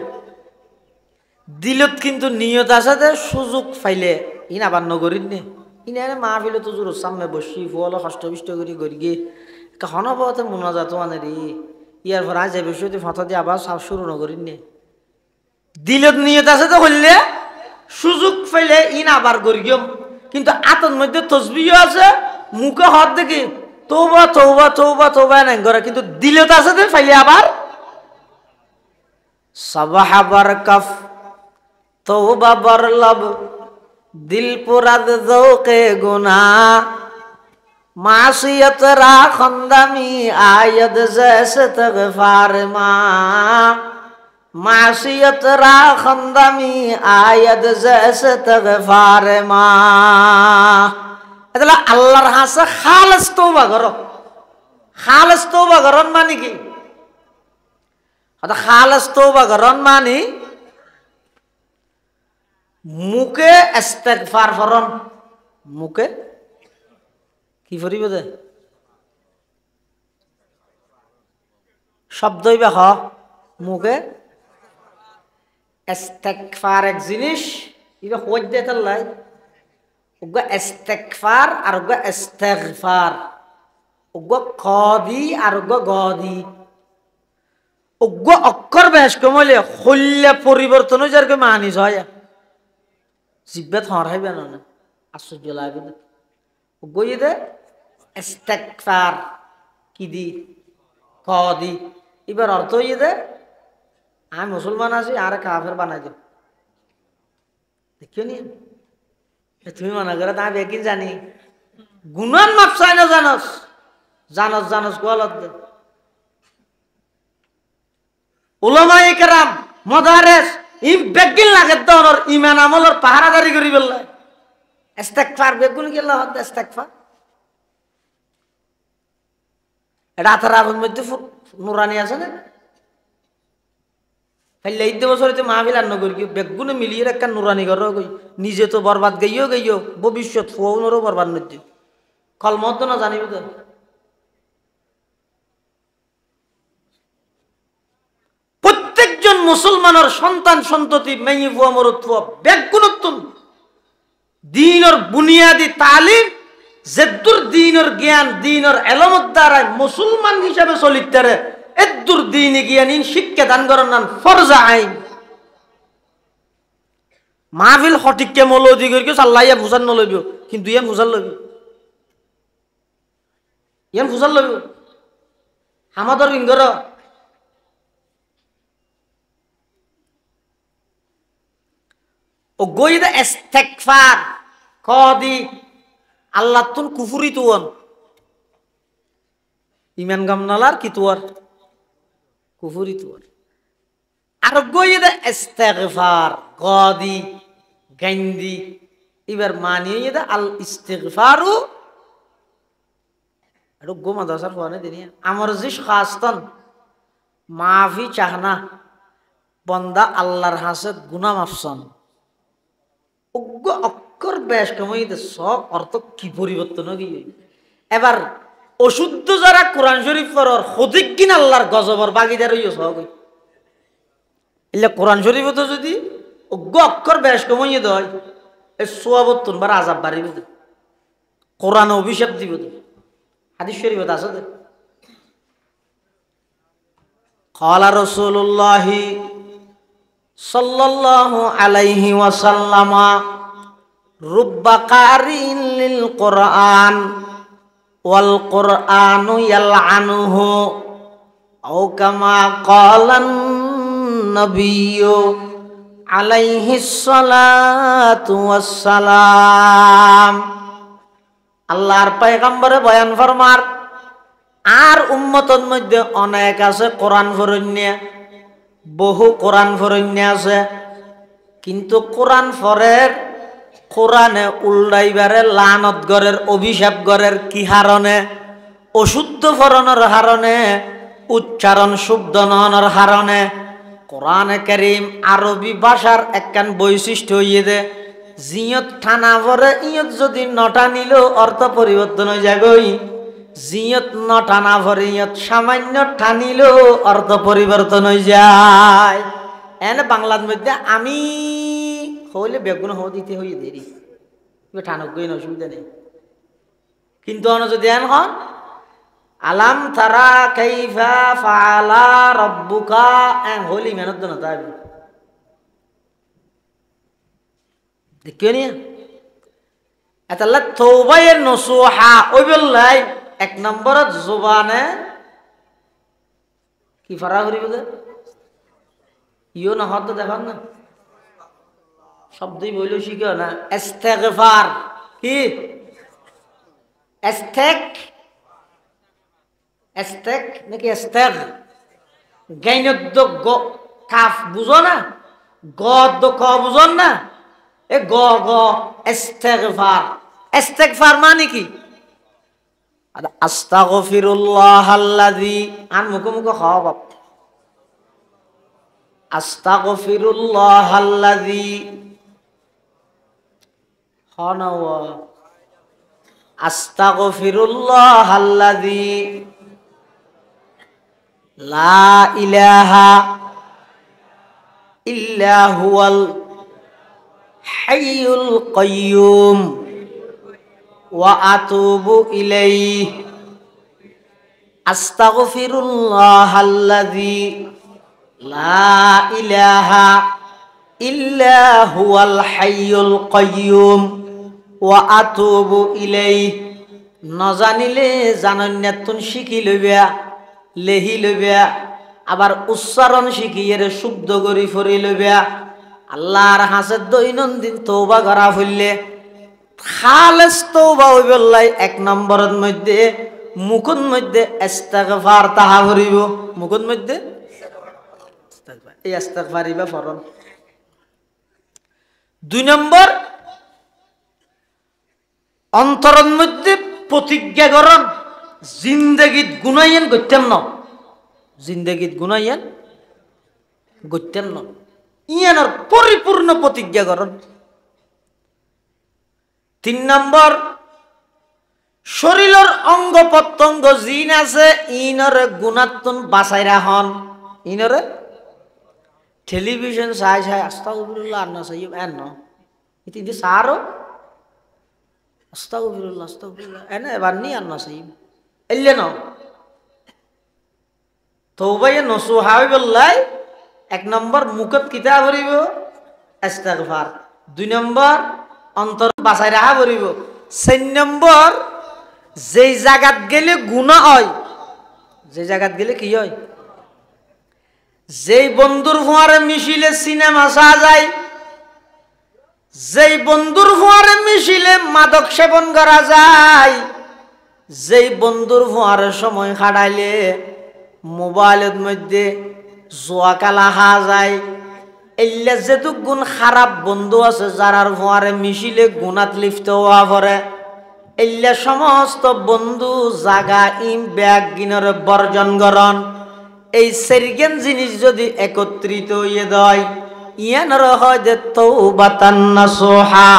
দিলত কিন্তু নিয়ত আছে যে সুযোগ পাইলে ইন আবার নগরীর নে ইনারে মাহফিলে তো জোর সামনে বসি ফল হষ্টবিষ্ট করি গড়ি গিয়ে হনবতে মোনাজাত মানে রে ইয়ার পর আজ বিষয়টি ফাতা দিয়ে আবার সব শুরু নগরীর নে। দিলত নিয়ত আছে তো হইলে সুযোগ পাইলে ইন আবার গড়ি গিয়ে, কিন্তু আতর মধ্যে তসবিহ আছে, মুখে হাত দেখি তওবা তওবা তওবা তওবা নাই করে, কিন্তু দিলত আছে তো পাইলে আবার সবাহা বরকফ তওবা বরলব দিল পুরাদ যৌকে গুনা। মাসিয়ত রা খন্দমি আয়দ জैसे तगफार मा। मासियत रा खंदमी आयद जैसे तगफार मा। এতলা আল্লাহর হাসে খালেস তওবা করো। খালেস তওবা করন মানে কি? খালেস তওবা করন মানে মুখে ইস্তেগফার করন, মুখে কি করিব দে শব্দই বা হ মুখে ইস্তেগফার এক জিনিস ইবা কই দে তাল্লাই ওগা ইস্তেগফার আর ওগা ইস্তেগফার, ওগা কদি আর ওগা গদি, ওগা অক্ষর বেশ কমলে হল্লা পরিবর্তন হয়ে যার মানিস হয় জিব্বাত হরাইবে না আশ্চর্য লাগবে। ওগই দে ইস্তেগফার কি দি কদি, এবার অর্থ হইয়ে দে আমি মুসলমান আছি আর কাফের বানাই দেব। দেখিও নি তুমি মনে করে তা বেকিন জানি গুনান মাপ চাই না জানস জানস জানস গলত দে। উলামায়ে কেরাম মাদারেস ই বেকিন লাগে তোর ঈমান আমলের পাহারাদারি করি বললে ইস্তেগফার বেগুন গেল হদ ইস্তেগফার রাতের আগুন মধ্যে নুরানি আছে না খাইলে 8 বছরে মাহফিল আর নগর কি বেগুনে মিলিয়ে একটা নুরানি ঘর নিজে তো বরবাদ গইও ভবিষ্যৎ ফোনরও বরবাদ নদী কলমত না জানিব তো প্রত্যেকজন মুসলমানের সন্তান সন্ততি মেয়ে ফুয়া মরত ফুয়া বেগুনত্তন দিনের বুনিয়াদি তালিম যেদুর দিনের জ্ঞান দিনের এলমত দ্বারায় মুসলমান হিসাবে চলিতারে এদুর দিন জ্ঞানীন শিক্ষা দান করার নাম ফরজা আইন মাহফিল সঠিককে মৌলদি করি আল্লাহ ইয়া বুঝার নলইব কিন্তু ইয়ান বুঝার লইব আমাদের ইঙ্গর ও গইদা ইস্তিগফার কদি আল্লাহ তুন কুফরি তুন ইমান গামনালার কি তুয়ার কুফরি তুয়ার আর গইদা ইস্তিগফার কদি গাইন্দি এবার মানিয়ে দা আল ইস্তিগফারু আর গোমা দাসার ফোনে দিনি আমার জিস খাস্তান মাফি চাহনা বন্দা আল্লাহর হাসত গুনাহ মাফসান অজ্ঞ অক্ষর বেশ কমাই সব অর্থ কি পরিবর্তন গিয়ে এবার অশুদ্ধ যারা কোরআন শরীফ পড়র সঠিক কিন আল্লাহর গজবর বাগিদার হইও সব এলে কোরআন শরীফ তো যদি অজ্ঞ অক্ষর বেশ কমাই দেয় এই সোয়াবত্তন বার আজাব বাড়িব কোরআন অভিশাপ দিব হাদিস শরীফ আছে দে قال رسول الله সাল্লাল্লাহু আলাইহি ওয়াসাল্লাম রুব্বা কারিন লিল কোরআন ওয়াল কোরআনু ইয়ালআনুহু আও কামা ক্বালান নবিয়্যু আলাইহিস সালাতু ওয়াস সালাম আল্লাহর পয়গম্বরে বয়ান ফরমার আর উম্মতের মধ্যে অনেক আছে কোরআন ফরন্যা বহু কোরআন ফরন্যা আছে কিন্তু কোরআন ফরের কোরআনে উল্টাইবারে লানত গরের অভিশাপ গরের কি হারণে অশুদ্ধ ফরনের হারণে উচ্চারণ শুদ্ধ নহনের হারণে কোরআনে কারীম আরবি ভাষার একখান বৈশিষ্ট্য হইয়ে দে জিয়ত ঠানা ভরে ইয়ত যদি নটা নিল অর্থ পরিবর্তন হয়ে যাগই জিয়ত নটা না ভরে ইয়ত সামান্য ঠানিল অর্থ পরিবর্তন হয়ে যায় এনে বাংলার মধ্যে আমি হইলে বেগুন হো দিতে হইয়ে দেরি ঠানুক গই অসুবিধা নেই কিন্তু অন যদি এন হন আলাম তারা কাইফা ফাআলা রাব্বুকা এন হইলে মেহনত না তাই দেখিও নি এতাল্লা তওবায়ে নসুহা ওই বললাই এক নম্বরত জবানে কি ফারা করিব দে ইও না হত দেখান না শব্দই বইল শিখো না ইস্তিগফার কি ইস্তেক নাকি ইস্তেগ গাইনদ্দ গ কাফ বুঝো না গদ ক বুঝো না এ গ গ ইস্তিগফার মানে কি আস্তাগফিরুল্লাহাল্লাযী আন মুখ মুখ খাওয়া বাপ আস্তাগফিরুল্লাহাল্লাযী হানাওয়া আস্তাগফিরুল্লাহাল্লাযী লা ইলাহা ইল্লা হুয়াল হাইয়ুল কাইয়্যুম ওয়া আতুবু ইলাইহি আস্তাগফিরুল্লাহাল্লাযী লা ইলাহা ইল্লা হুয়াল হাইয়ুল কাইয়্যুম ওয়া আতুবু ইলাইহি নজানিলে জানন্যাতুন শিখি লইবা লেহি লইবা আবার উচ্চারণ শিখিয়ে শুদ্ধ করি ফরি লইবা আল্লাহর হাসে দৈনন্দিন তওবা করা হইলে খালেস তওবা হইবলাই এক নম্বরের মধ্যে মুখের মধ্যে ইস্তিগফার তাহা করিব মুখের মধ্যে এই ইস্তিগফারিবা ফরন দুই নম্বর অন্তরের মধ্যে প্রতিজ্ঞা করন জিন্দগিত গুনাইয়েন গত্যেন ন, জিন্দগিত গুনাইয়েন গত্যেন ন, ইয়ানোর পরিপূর্ণ প্রতিজ্ঞা করন। 3 নম্বর, শরীরের অঙ্গ প্রত্যঙ্গ জিন আছে ইনরে গুণাত্মন বাঁচাই রাখন। ইনরে টেলিভিশন চাই চাই আস্তাগফিরুল্লাহ আন্না সাইয়্যিব এন ইতি সারো আস্তাগফিরুল্লাহ আস্তাগফিরুল্লাহ এনে এবার নি আন্না সাইয়্যিব এলে ন তওবায়ে নসুহা হইবল্লাই। 1 নম্বর মুখত কিতা করিব ইস্তিগফার, 2 নম্বর অন্তর বাঁচাই রাখা করিব, 4 নম্বর যেই জায়গাত গেলে গুনাহ হয়, যে জায়গাত গেলে কি হয়, যেই বন্ধুর ফুয়ারে মিশিলে সিনেমা চা যায়, যেই বন্ধুর ফুয়ারে মিশিলে মাদক সেবন করা যায়, যেই বন্ধুর ফুয়ারে সময় কাটাইলে মোবাইলের মধ্যে জুয়া খেলা খা যায়, এল্লা যেটুক গুণ খারাপ বন্ধু আছে যারার ফুয়ারে মিশিলে গুণাত লিপ্ত হওয়া পরে, এল্লা সমস্ত বন্ধু জাগা ইম ব্যাগ গিনরে বর্জন করন। এই সেরগেন জিনিস যদি একত্রিত হয়ে দেয় ইয়ানর হয় যে তওবাতান নাসুহা,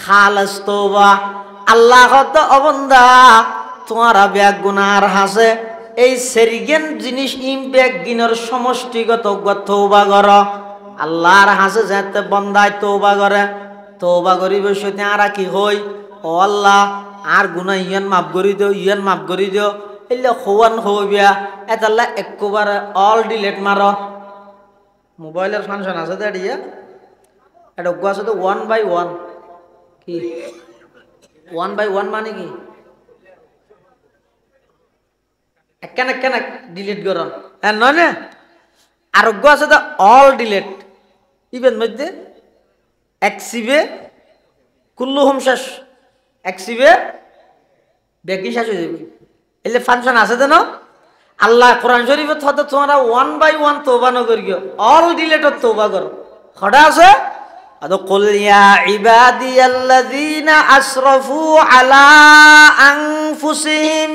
খালাস তওবা। আল্লাহ তো অবন্দা তোমার ব্যাগ গুনার হাসে, এই সেরগেন জিনিস ইম ব্যাগ গিনর সমষ্টিগত তওবা কর। আল্লাহর হাসে যাতে বন্দায় তওবা করে, তওবা করিব সেতে আরা কি হই, ও আল্লাহ আর গুনাহ ইয়ান মাফ করি দিও, ইয়ান মাফ করি দিও, এলে খোয়ান হইবিয়া এতাল্লা একবারে অল ডিলেট মার। মোবাইলের ফাংশন আছে দাঁড়িয়ে এটা গো আছে তো 1 বাই 1 কি 1 বাই 1 মানে কি একখান একখান ডিলিট করন নয় না, আর গো আছে তো অল ডিলেট ইভেন মধ্যে একসিবে কুল্লুহুম শেষ, একসিবে বেকি শেষ হয়ে যাবে। এলে ফাংশন আছে তো না, আল্লাহ কোরআন শরীফত হয়তো তোমরা 1 বাই 1 তওবা ন করিও, অল ডিলেটত তওবা করো। খড়া আছে আদো কুল ইয়া ইবাদিয়াল্লাযীনা আসরাফু আলা আনফুসিহিম,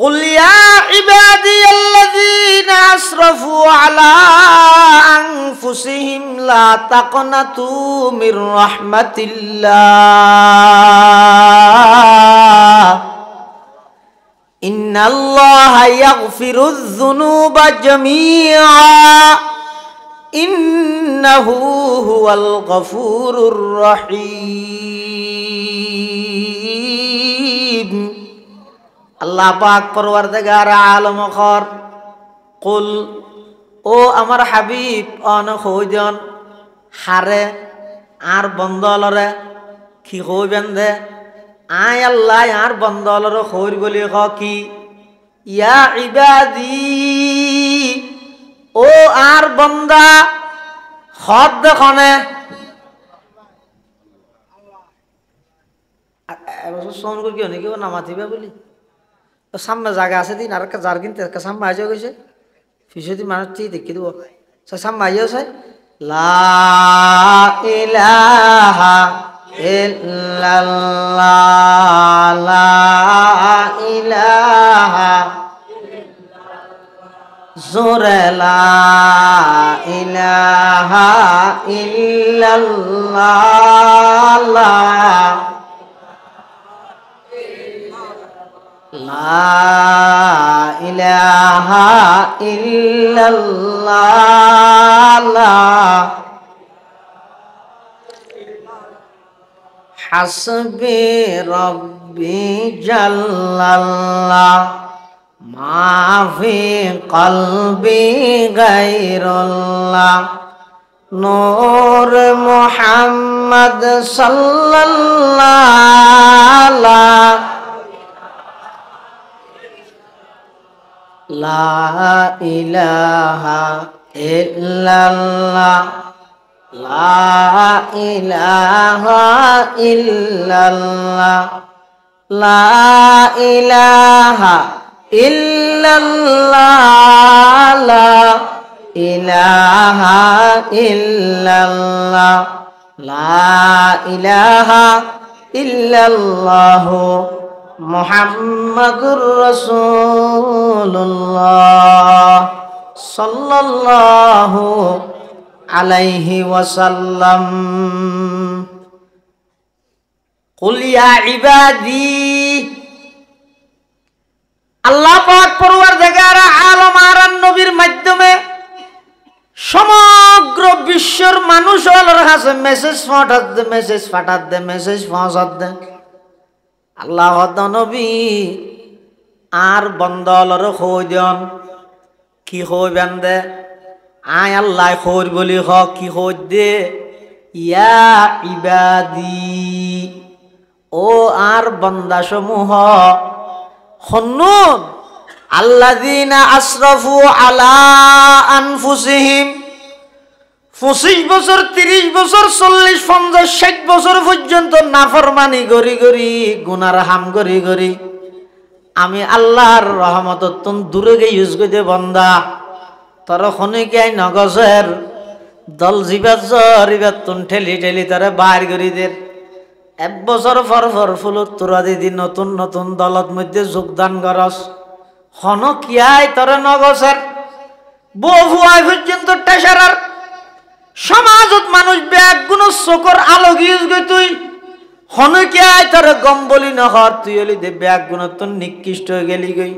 কুল ইয়া ইবাদিয়াল্লাযীনা আসরাফু আলা আনফুসিহিম লা তাকনাতু মির রাহমাতিল্লাহ ইন্নাল্লাহা ইয়াগফিরুয যুনুবা জামিআ ইন্নাহু হুয়াল গফুরুর রহিম। আল্লাহ পাক পরওয়ারদিগার আলম খর কুল, ও আমার হাবিব অন হইজন হারে আর বন্দলরে কি হইবেন দে, আয় আল্লাহ আর বন্দলর হইর বলি হ কি, ইয়া ইবাদি ও আর বন্দা হদ দেখনে এবছর সোন করে কি অনেকে নামাতিবে বলি সামনে জায়গা আছে দিন আর যার কিনতে সামনে আইসা গেছে ফিসদি মানুষ দেখি দেবো সামনে আইয়াও চাই লা ইলাহা ইল্লাল্লাহ লা ইলাহা জোরে লা ইলাহা ইল্লাল্লাহ লা ইলাহা ইল্লাল্লাহ হাসবি রব্বি জাল্লাল্লাহ মাফি কলবি গায়রুল্লাহ নূর মুহাম্মদ সাল্লাল্লাহ লা ইলাহা ইল্লাল্লাহ লা ইলাহা ইল্লাল্লাহ লা ইলাহা ইল্লাল্লাহ লা ইলাহা ইল্লাল্লাহ লা ইলাহা ইল্লাল্লাহ মুহাম্মাদুর রাসূলুল্লাহ সাল্লাল্লাহু আলাইহি ওয়াসাল্লাম। কুল ইয়া ইবাদি, আল্লাহ পাক পরওয়ারদিগার আলম আরান নবীর মাধ্যমে সমগ্র বিশ্বের মানুষের কাছে মেসেজ পাঠাত দে। আল্লাহ নবী আর বন্দলর কই দেন, কি কইবেন দে? আয় আল্লাহ কই বলি হ, কি কই দে? ইয়া ইবাদি, ও আর বান্দা সমূহ শুনুন, আল্লাযীনা আসরাফু আলা আনফুসিহিম, 25 বছর 30 বছর 40 50 60 বছর পর্যন্ত নাফরমানি গরি গরি গুনার হাম গরি গরি আমি আল্লাহর রহমতত তুম দূরে গিয়ে ইউজ করে বন্দা তোর খনিকে নগজের দল জিবাজরিবাত তুন ঠেলি ঠেলি তারে বাইর করি দে। 1 বছর পর ফুলত তোরা দিদি নতুন নতুন দলত মধ্যে যোগদান করস, হন কিয়াই তোরে নগজের বহু আয় পর্যন্ত টেসারার সমাজত মানুষ ব্যাগ গুণ চোখর আলো গিয়েছ গই, তুই হনকে আয় তোর গম বলি নহর, তুই হলি দে ব্যাগ গুণ তোর নিকৃষ্ট হয়ে গেলি গই।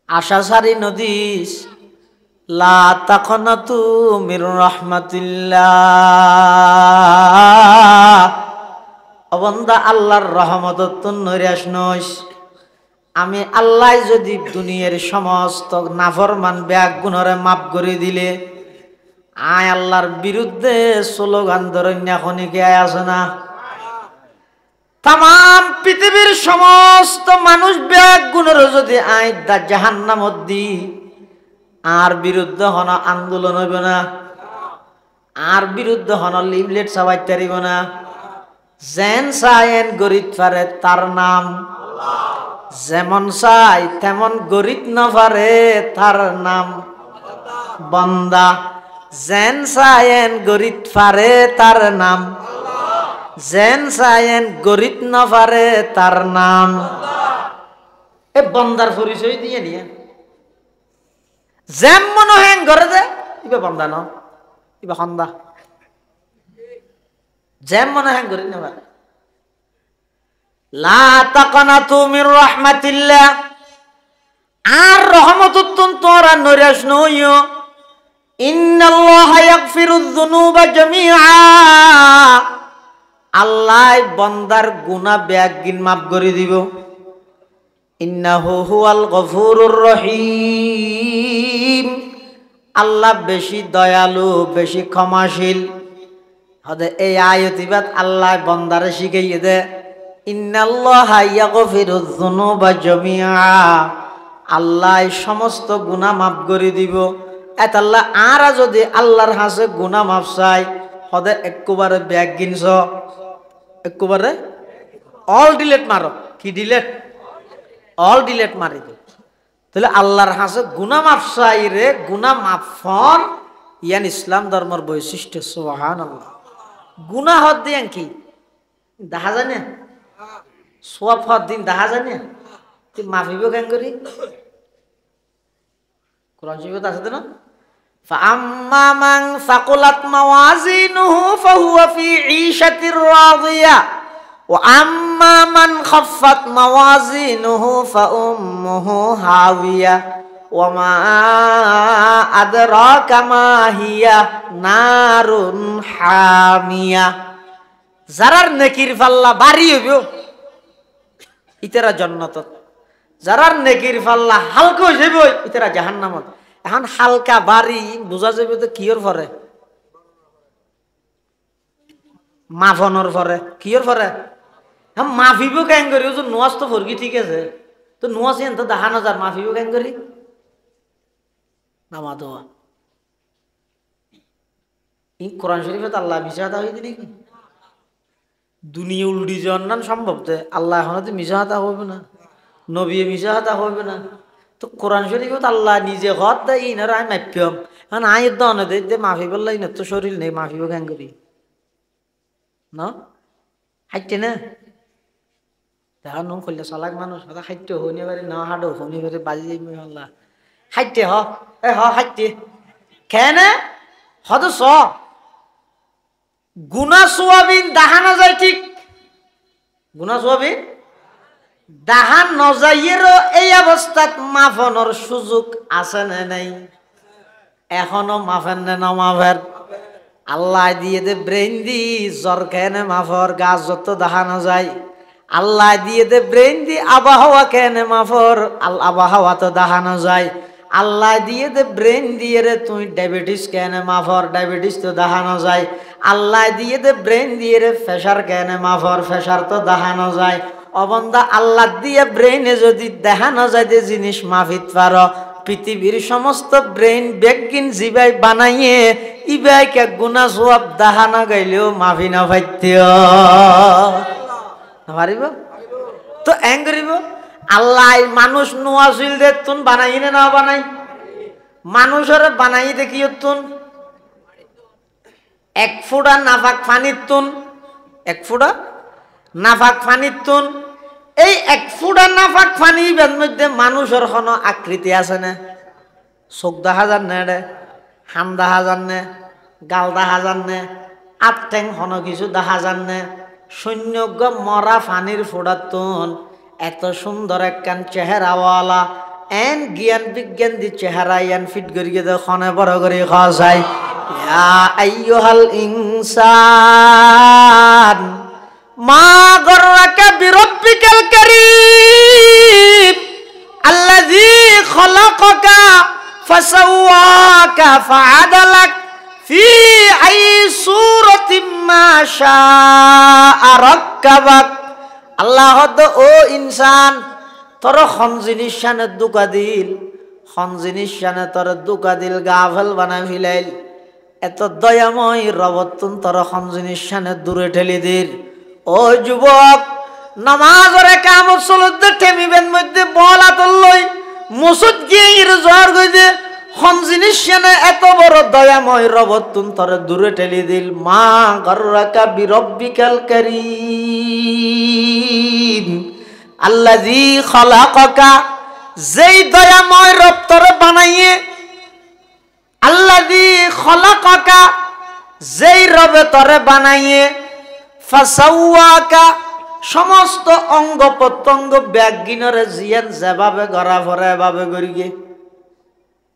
আশা সারি নদীস লা তাকনাতু মির রাহমাতিল্লাহ, অবন্দা আল্লাহর রহমতত তুন নৈরাশ নইস। আমি আল্লাহ যদি দুনিয়ার সমস্ত নাফরমান ব্যাগ গুণরে মাফ করে দিলে, আয় আল্লাহর বিরুদ্ধে স্লোগান ধরন্যা খনিকে আয় আছে না? তাম পৃথিবীর সমস্ত মানুষ ব্যাগ গুণের যদি আয় জাহান্নামত দি, আর বিরুদ্ধে হন আন্দোলন হইব না, আর বিরুদ্ধে হন লিফলেট চাবাইতে পারিব না। যেন চায়েন গরিত পারে তার নাম, যেমন চাই তেমন গরিত না পারে তার নাম বান্দা। যেন চায়েন গরিত পারে তার নাম, যেন চায়েন গরিত না পারে তার নাম। এ বন্দার পরিচয় দিয়ে নিয়ে যেম মনে হেন ঘরে দে ইবা বন্দা ন ইবা খন্দা, যেম মনে হেন গরিত না পারে। লা তাকনাতু মির রাহমাতিল্লাহ, আর রহমতুন তোরা নৈরাশ নইও। ইন্নাল্লাহা ইয়াগফিরুয যুনুবা জামিআ, আল্লাহ বান্দার গুনাহ বেয়াগিন মাফ করে দিব। ইন্নাহু হুয়াল গফুরুর রহিম, আল্লাহ বেশি দয়ালু বেশি ক্ষমাশীল। হদে এই আয়াতিবাদ আল্লাহ বান্দারে শিখাইয়ে দে, ইন্নাল্লাহা ইয়াগফিরুয যুনুবা জামিআ, আল্লাহ সমস্ত গুনাহ মাফ করে দিব। এত আল্লাহ আর যদি আল্লাহর হাসে গুনাহ মাফ চাই, হদে একবারে ব্যাগ গিনছ, একবারে অল ডিলেট মারো। কি ডিলেট? অল ডিলেট মারি দে। তাহলে আল্লাহর হাসে গুনাহ মাফ চাই রে, গুনাহ মাফন ইয়ান ইসলাম ধর্মের বৈশিষ্ট্য। সুবহানাল্লাহ। গুনাহ হদ দিয়ান কি দেখা যায় না, সোয়াব হদ দিন দেখা যায় না, তুই মাফিব কেন করি? কোরআন শরীফত আছে না, فأما من ثقلت موازينه فهو في عيشة راضية وأما من خفت موازينه فأمه هاوية وما أدراك ما هي نار حامية। যারার নেকির পাল্লা ভারী হইব ইতারা জান্নাতত, যারার নেকির পাল্লা হালকা হয়ে যাবে ইতারা জাহান্নামত। এখন হালকা বাড়ি বোঝা যাবে তো কিয়র পরে? মাফনের পরে। কিয়র পরে? মাফিব কেন করি? ও নোয়াজ তো ফরকি ঠিক আছে, তো নোয়াজ এন তো দেখা না যার মাফিব কেন করি নামা দেওয়া। ই কোরআন শরীফে তো আল্লাহ মিশা হাতা হয়ে দিলি কি দুনিয়া উল্টি যাওয়ার নাম সম্ভব? তো আল্লাহ এখন তো মিশা হাতা হবে না, নবী মিশা হাতা হবে না। তো কোরআন শরীফত আল্লাহ নিজে ঘর দেয় ইনারা আমি মাফিম, এখন আই দনে দে মাফি বললাই না, তো শরীর নেই মাফিব কেন করি না হাইটে না। দেখা নো করলে চালাক মানুষ হতা খাদ্য শুনি পারি না হাডো শুনি পারি বাজি যাই আল্লাহ খাইতে খাইতে কেনে হদ চ গুনা সোয়াবিন দেখা না যায় ঠিক গুনা সোয়াবিন দেখা নজাইয়েরও এই অবস্থাত মাফনের সুযোগ আছে না নাই এখনো মাফেন না মাফের আল্লাহ দিয়ে দে ব্রেন দি জ্বর কেনে মাফর গাছ যত দেখা না যায় আল্লাহ দিয়ে দে ব্রেন দি আবহাওয়া কেনে মাফর আবহাওয়া তো দেখা না যায় আল্লাহ দিয়ে দে ব্রেন দিয়ে রে তুই ডায়াবেটিস কেনে মাফর ডায়াবেটিস তো দেখা না যায় আল্লাহ দিয়ে দে ব্রেন দিয়ে রে প্রেশার কেনে মাফর প্রেশার তো দেখা না যায় অবন্দা আল্লাহ দিয়ে ব্রেনে যদি দেখা না যায় যে জিনিস মাফিত পার পৃথিবীর সমস্ত ব্রেন বেগিন জিবাই বানাইয়ে ইবাই কে গুনা সওয়াব দেখা না গাইলেও মাফি না পাইতেও পারিব তো এং করিব আল্লাহ মানুষ নোয়াছিল দে তুন বানাই না বানাই মানুষের বানাই দেখিও তুন এক ফুটা নাফাক ফানির তুন এক ফুটা নাফাক ফানির তুন এই এক ফুটা নাফাক ফানি মধ্যে মানুষের কোনো আকৃতি আছে না চোখ দেখা যান না রে হাম দেখা যান না গাল দেখা যান না আট ঠেং হন কিছু দেখা যান না সৈন্যজ্ঞ মরা ফানির ফোড়ার তুন এত সুন্দর একখান চেহারাওয়ালা এন জ্ঞান বিজ্ঞান দি চেহারা ইয়ান ফিট করিয়ে দে খনে বড় করে খাওয়া যায় ইয়া আইয়ুহাল ইনসান মা গররাকা বিরব্বিকাল কারীম আল্লাযী খলাকাকা ফাসাওয়াকা ফাআদালাক ফি আই সূরাতিম মা শাআ রাক্কাবাক আল্লাহ ও ইনসান তোর খন জিনিস শানে দুকা দিল খন জিনিস শানে তোর দুকা দিল গাফেল বানাই ফিলাইল এত দয়াময় রবতুন তোর খন জিনিস শানে দূরে ঠেলি দিল ও যুবক নামাজের কামত চলতে টেমিবেন মধ্যে বল আতল লই মুসুদ গিয়ে জ্বর গইছে খন জিনিস শানে এত বড় দয়াময় রবতুন তোর দূরে ঠেলি দিল মা গররাকা বিরব্বিকাল কারীম আল্লাযী খলাকাকা যেই দয়াময় রব তোরে বানাইয়ে আল্লাযী খলাকাকা যেই রবে তোরে বানাইয়ে ফাসাওয়াকা সমস্ত অঙ্গ প্রত্যঙ্গ ব্যাগিনরে জিয়ান যেভাবে গড়া ভরে এভাবে গড়িয়ে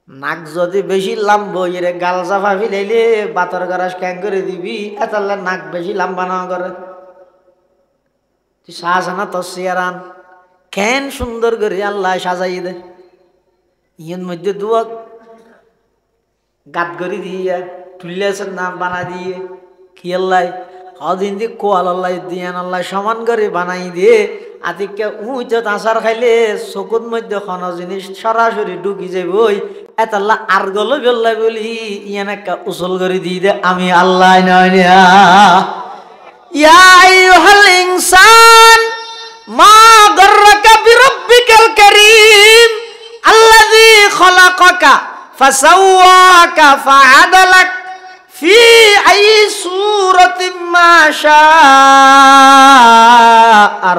নাক যদি বেশি লাম্ব ইরে গাল জাফা ফিলাইলে বাতর গরাস ক্যাং করে দিবি এতাল্লা নাক বেশি লাম্বা না করে তুই সাজানা তো সিয়ারান কেন সুন্দর করে আল্লাহ সাজাই দে ইয়ের মধ্যে দুয়াক গাত গড়ি দিয়ে তুলিয়াছেন নাম বানা দিয়ে কি আল্লাহ কদিন দিয়ে কোয়াল আল্লাহ দিয়ান আল্লাহ সমান করে বানাই দিয়ে আদিকে উঁচো আচার খাইলে চকুর মধ্যে কোনো জিনিস সরাসরি ঢুকি যাবই এতাল্লা আর গলো বেল্লাই বলি ইয়ান একটা উসল করে দিয়ে দে আমি আল্লাহ নয় ইয়া আইয়ুহাল ইনসান মা গররাকা বিরব্বিকাল কারীম আল্লাযী খলাকাকা ফাসাওয়াকা ফাআদালাক ফি আই সূরাতিম মা শাআ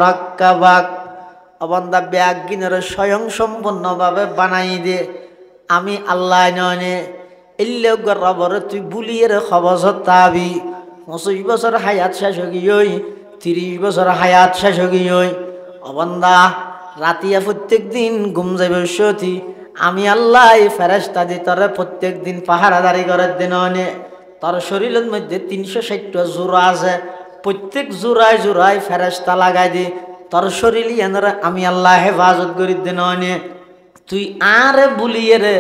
রাক্কাবাক অবন্দা ব্যাগিনের স্বয়ং সম্পূর্ণভাবে বানাই দে আমি আল্লাহ নয় এলে রবর তুই বুলিয়ে রে খবর তাবি 25 বছর হায়াত শেষ হই 30 বছর হায়াত শেষ হই অবন্দা রাতিয়া প্রত্যেক দিন ঘুম যাবে সতী আমি আল্লাহ ফেরেশতা দি তোরে প্রত্যেক দিন পাহারাদারি করার দিন অনে তোর শরীরের মধ্যে 360টা জোড়া আছে প্রত্যেক জোড়ায় জোড়ায় ফেরেশতা লাগাই দি তোর শরীর এনরে আমি আল্লাহ হেফাজত করি দিন অনে তুই আরে বুলিয়ে রে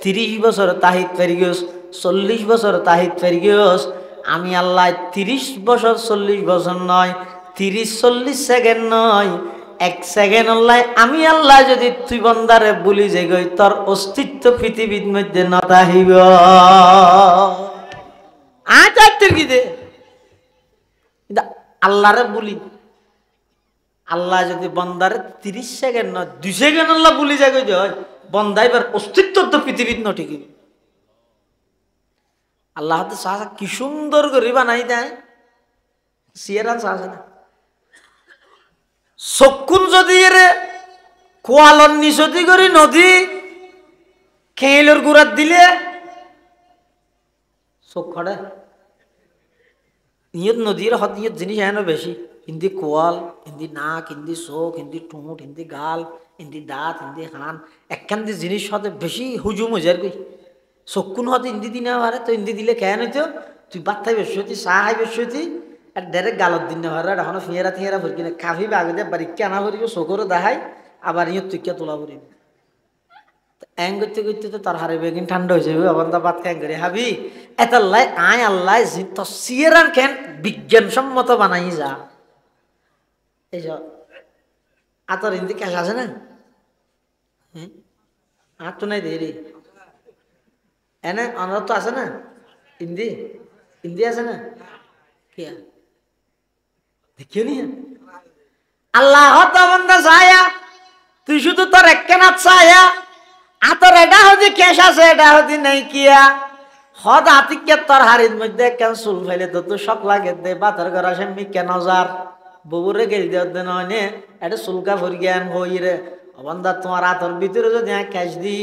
30 বছর তাহিদ পেরি গেছ 40 বছর তাহিদ পেরি গেছ আমি আল্লাহ 30 বছর 40 বছর নয় 30-40 সেকেন্ড নয় 1 সেকেন্ড আল্লাহ আমি আল্লাহ যদি তুই বন্দারে বলি যে গই তোর অস্তিত্ব পৃথিবীর মধ্যে নতাহিব আচার কি দে আল্লাহরে বলি আল্লাহ যদি বন্দারে 30 সেকেন্ড নয় 2 সেকেন্ড আল্লাহ বলি যে গই হয় বন্দাইবার অস্তিত্ব তো পৃথিবীর ন ঠিকই আল্লাহ তো সাহা কি সুন্দর করে বানাই দেয় সিয়ারান সাহা না চক্ষুন যদি এরে কোয়ালর নিচতি করি নদী খেইলর গুড়াত দিলে চোখ খড়ে ইয়ত নদীর হত ইয়ত জিনিস এনে বেশি হিন্দি কোয়াল হিন্দি নাক হিন্দি চোখ হিন্দি ঠোঁট হিন্দি গাল হিন্দি দাঁত হিন্দি হান একখান দিয়ে জিনিস হতে বেশি হুজুম হয়ে যায় কই চক্ষুন হতে হিন্দি দিনে পারে তো হিন্দি দিলে কেন হইতো তুই বাত্তাই বেশি হতি চাহ হাই বেশি হতি আর ডাইরেক্ট গালত দিন না পারে এখনো ফিয়েরা থিয়েরা ভরি কিনে কাফি বাগে দিয়ে বাড়ি কেনা ভরিব চকুরও দেখাই আবার ইয়ত তুই কে তোলা ভরিব এং করতে করতে তো তার হারে বেগিন ঠান্ডা হয়ে যাবে আবার তা বাদ কেন করে হাবি এত আল্লাহ আয় আল্লাহ তো সিয়েরান কেন বিজ্ঞানসম্মত বানাই যা এইসব আতর হিন্দি ক্যাশ আছে না হ্যাঁ আর তো নাই দেরি এনে অনার তো আছে না হিন্দি হিন্দি আছে না কি দেখিও নি আল্লাহ তো বন্ধা ছায়া তুই শুধু তোর একখানা ছায়া আতর এটা হদি ক্যাশ আছে এটা হদি নাই কিয়া হদ আতিকে তোর হাড়ির মধ্যে কেন চুল ফেলে তো শখ লাগে দে বাতর করা সেমি কেন যার বউরে গেলি দে নয় এটা চুলকা ভরি জ্ঞান হই রে অবন্ধা তোমার আতর ভিতরে যদি ক্যাশ দি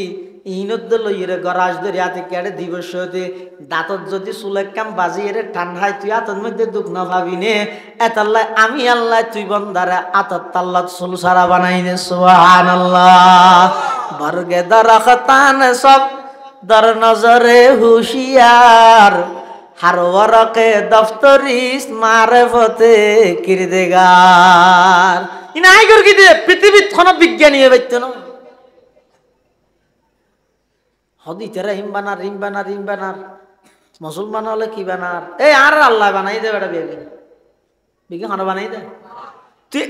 ইনত লই রে গরাজ ধরে হাতে কেড়ে দিবস হতে দাঁতত যদি চুলের কাম বাজি রে ঠান্ডায় তুই আতর মধ্যে দুঃখ না ভাবি নে এতাল্লাহ আমি আল্লাহ তুই বন্দারে আতর তাল্লা চুল সারা বানাই নে সুবহানাল্লাহ বর্গে দরখতান সব দর নজরে হুশিয়ার हर वरक दफ्तरिस मारिफते किरदेगार इनाय कर की दे पृथ्वीत कोन विज्ञानी হইতো না হদি তেরা হিম বানার মুসলমান হলে কি বানার এই আর আল্লাহ বানাই দে বেটা বিয়ে বিজ্ঞান হন বানাই দে তুই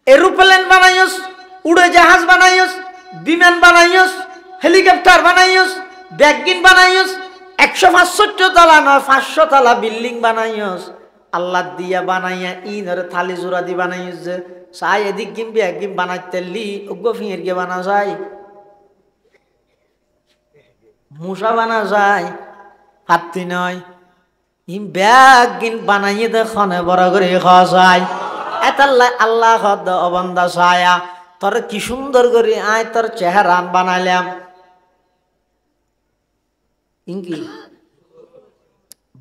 এরোপ্লেন বানাইস উড়ে জাহাজ বানাইস বিমান বানাইস হেলিকপ্টার বানাইস ব্যাগিন বানাইস 165 তলা নয় 500 তলা বিল্ডিং বানাইস আল্লাহ দিয়া বানাইয়া ইনর থালি জোড়া দি বানাইস যে চাই এদিক কিনবি একদিন বানাইতে লি ওগো ফিয়ের কে বানা যায় মুসা বানা যায় হাতি নয় ইম ব্যাগিন বানাইয়ে দেখনে বড় করে খাওয়া যায় এতাল্লাহ আল্লাহ হদ অবন্দা ছায়া তোর কি সুন্দর করে আয় তোর চেহারা বানাইলাম ইনকি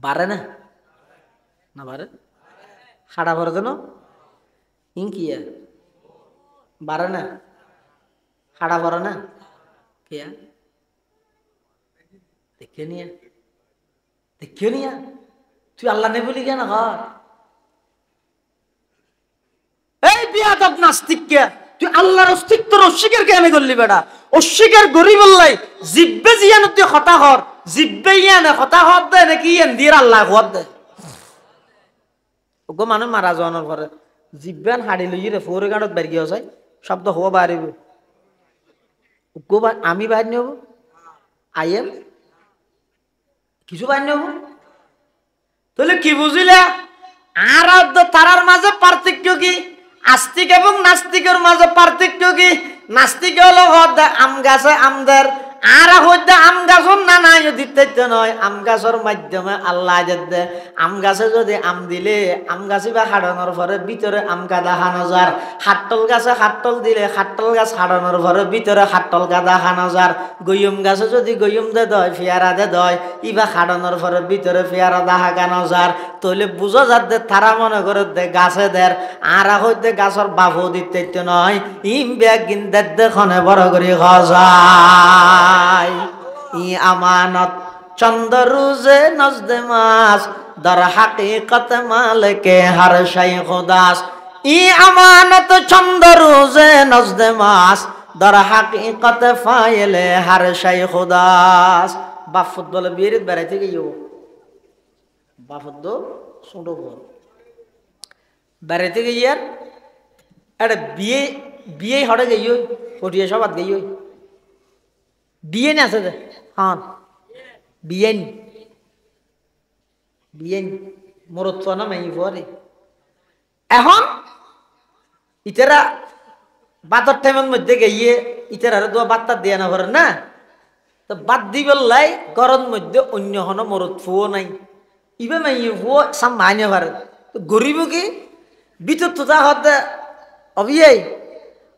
বারে না না বারে হাড়া ভরে দেন ইনকি বারে না হাড়া ভরে না কিয়া দেখিও নিয়া তুই আল্লাহ নে বলি কেন এই বিয়াদব নাস্তিক কে তুই আল্লাহর অস্তিত্বর অস্বীকার কেন করলি বেটা অস্বীকার করি বললাই জিব্বে জিয়ান তুই হতা হর জিব্বে ইয়ান হতা হর দে নাকি ইয়ান দিয়ে আল্লাহ হর দে ওগো মানুষ মারা যাওয়ানোর পরে জিব্বান হাড়ি লই রে ফোরে গাড়ত বের গিয়ে যায় শব্দ হওয়া বাড়িব ওগো আমি বাইর নেব আইএম কিছু বাইর নেব তাহলে কি বুঝিলে আর তারার মাঝে পার্থক্য কি আস্তিক এবং নাস্তিকের মাঝে পার্থক্য কি নাস্তিক হলো আম গাছে আমদের আর হইতে আম গাছর না নাই দিতে নয় আম গাছের মাধ্যমে আল্লাহ দে আম গাছে যদি আম দিলে আম গাছে বা হাড়ানোর পরে ভিতরে আম গাদা হানো যার হাট্টল গাছে হাট্টল দিলে হাট্টল গাছ হাড়ানোর পরে ভিতরে হাট্টল গাদা হানো যার গইম গাছে যদি গইম দে দয় ফিয়ারা দে দয় ইবা হাড়ানোর পরে ভিতরে ফিয়ারা দাহা গানো যার তইলে বুঝো যার দে তারা মনে করে দে গাছে দের আর হইতে গাছের বাফও দিতে নয় ইম ব্যাগ গিন দেখনে বড় করে খায় ই আমানত চন্দ রুজে নজদে মাস দর হাকিকত মালিকে হর শাই খুদাস ই আমানত চন্দ রুজে নজদে মাস দর হাকিকত ফাইলে হর শাই খুদাস বা ফুটবল বিয়ের বেড়াইতে গিয়েও বা ফুটবল ছোট বেড়াইতে গিয়ে একটা বিয়ে হরে গিয়ে পটিয়ে সবাদ গিয়ে বিয়ে না আছে হ্যাঁ বিয়েন বিয়েন মরত না মাই পরে এখন ইতারা বাতর টাইমের মধ্যে গিয়ে ইতারা দোয়া বাত্তা দিয়ে না পারে না তো বাদ দি বললাই গরম মধ্যে অন্য হন মরত ফুও নাই ইবে মাই ফুও সাম মাইনে পারে তো গরিব কি ভিতর তো তা হতে অবিয়াই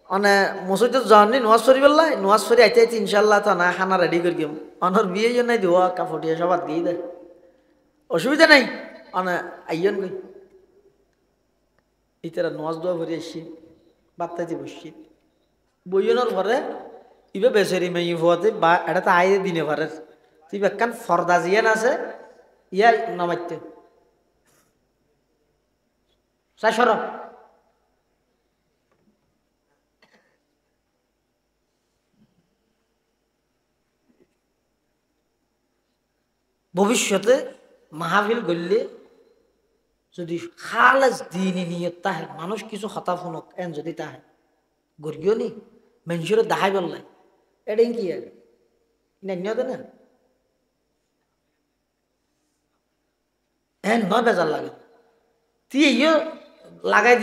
অনে মসজিদ জানি নোয়াজ ফরি বললাই নোয়াজ ফরি আইতে আইতে ইনশাল্লাহ তো না খানা রেডি করি গেম অনর বিয়ে জন্য দিব কাপড়িয়া সবাত দিয়ে দে অসুবিধা নাই অনে আইয়ন গই ইতারা নোয়াজ দোয়া ফরি আসছি বাত্তাইতে বসছি বইয়নের ঘরে ইবে বেচারি মেয়ে হওয়াতে বা এটা তো আইরে দিনে পারে তুই একখান ফর্দা জিয়ান আছে ইয়া নামাইতে চাই সর ভবিষ্যতে মাহফিল গড়লে যদি খালাস দিনই নিয়ে তাহে মানুষ কিছু হতা শুনক এন যদি তাহে গড়িও নি মানুষের দাহাই বললাই এটা কি আর নিয়তে না এন নয় বেজার লাগে তুই ইয়ে লাগাই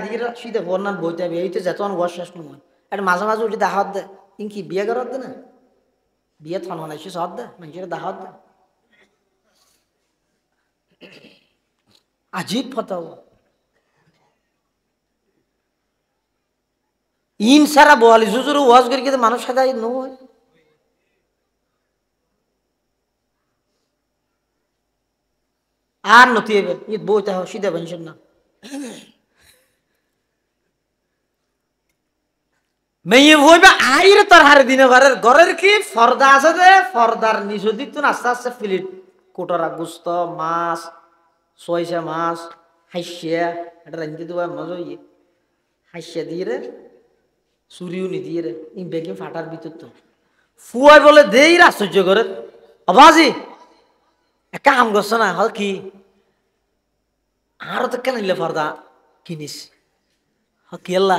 দিয়ে শীতে বন্যান বইতে হবে এই তো যেত বয়স শেষ নয় এটা মাঝে মাঝে উঠে দাহাত দে কি বিয়ে করার দে না বিয়ে থন বানাইছি সব দে মানুষের দাহাত দে আজীব ফতাও ইন সারা বোয়ালি জুজুর ওয়াজ করি কিন্তু মানুষ সাদা নয় আর নতি এবার ঈদ বইতে হোক সিধা পেনশন না মেয়ে বইবে আইরে তোর হারে দিনে ঘরের ঘরের কি ফর্দা আছে যে ফর্দার নিচু দিক তো আস্তে আস্তে ফিলিট কোটরা গুস্ত মাছ সয়সা মাছ হাইসিয়া এটা রান্ধতে দেওয়া মজা ইয়ে হাইসিয়া দিয়ে রে চুরিও নি দিয়ে রে ই বেগে ফাটার ভিতর তো ফুয়াই বলে দেই আশ্চর্য করে অবাজি একটা কাম করছে না হল কি আরো তো কেন নিলে ফর্দা কিনিস কেল্লা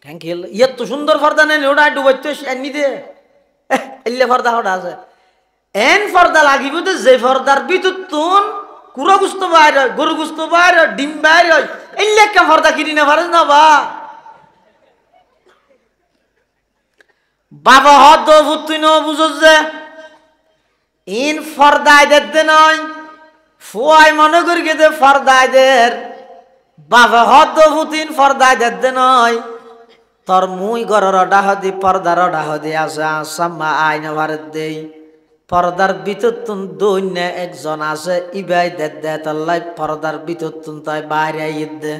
কেন খেল ইয়ে তো সুন্দর ফর্দা নেই ওটা ডুবাইতে এমনি দে এলে ফর্দা ওটা আছে এন ফর্দা লাগিব তো যে ফর্দার ভিতর তুন কুড়ো গুস্ত বাইর হয় গরু গুস্ত বাইর হয় ডিম বাইর হয় এলে একটা ফর্দা কিনি না পারে না বাবা হদ তুই ন বুঝো যে ইন ফর্দায় দেখতে নয় ফুয়াই মনে করি গেছে ফর্দায় দের বাবা হদ ফুতিন ফর্দায় দেখতে নয় তোর মুই গরর ডাহদি পর্দার ডাহদি আছে আসাম্মা আইনা ভারত দেই পর্দার ভিতর তুন দৈন্য একজন আছে ইবাই দে তাল্লাই পর্দার ভিতর তুন তাই বাইরে আইয়ে দে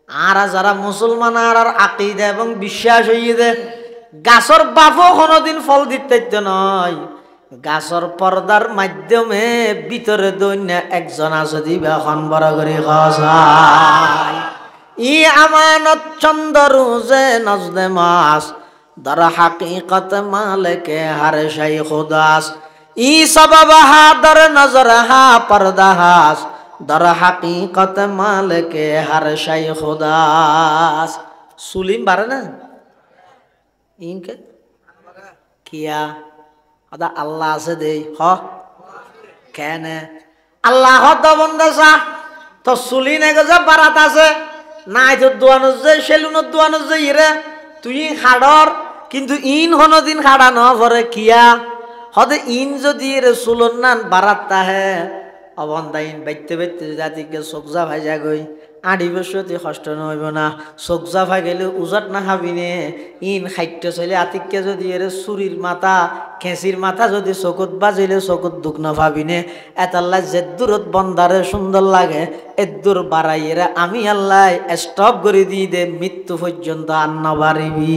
আর যারা মুসলমান আর আকিদা এবং বিশ্বাস হইয়ে দে গাছর বাপও কোনোদিন ফল দিতে নয় গাছর পর্দার মাধ্যমে ভিতরে দৈন্য একজন আছে দিবা খন বড় করে খায় ই আমানত চন্দরু যে নজদে মাস দর হাকিকত মালিকে হর শাই খুদাস ই সবব হা দর নজর হা পর্দাহাস দর হাকিকত মালিকে হর শাই খুদাস সুলিম বারে না ইনকে কিয়া আদা আল্লাহ আছে দেই হ কেন আল্লাহ হদ বন্দাসা তো সুলিন এগোজা বারাত আছে নাই তো দোয়ানো যে সেলুনের দোয়ানো যে ইরে তুই খাড়র কিন্তু ইন হনো দিন খাড়া ন ভরে কিয়া হদে ইন যদি রে সুলন নান বারাত তাহে অবন্দাইন বাইতে বাইতে জাতিকে চোখজা ভাইজা গই আড়ি বসতি কষ্ট নহইব না চোখজা ভাই গেলে উজট না খাবিনে ইন খাদ্য চলে আতিককে যদি এর চুরির মাথা খেঁচির মাথা যদি চকুত বাজিলে চকুত দুখ না ভাবিনে এতাল্লা যে দূরত বন্দারে সুন্দর লাগে এদূর বাড়াইয়েরা আমি আল্লাহ স্টপ করে দিয়ে দে মৃত্যু পর্যন্ত আন্না বাড়িবি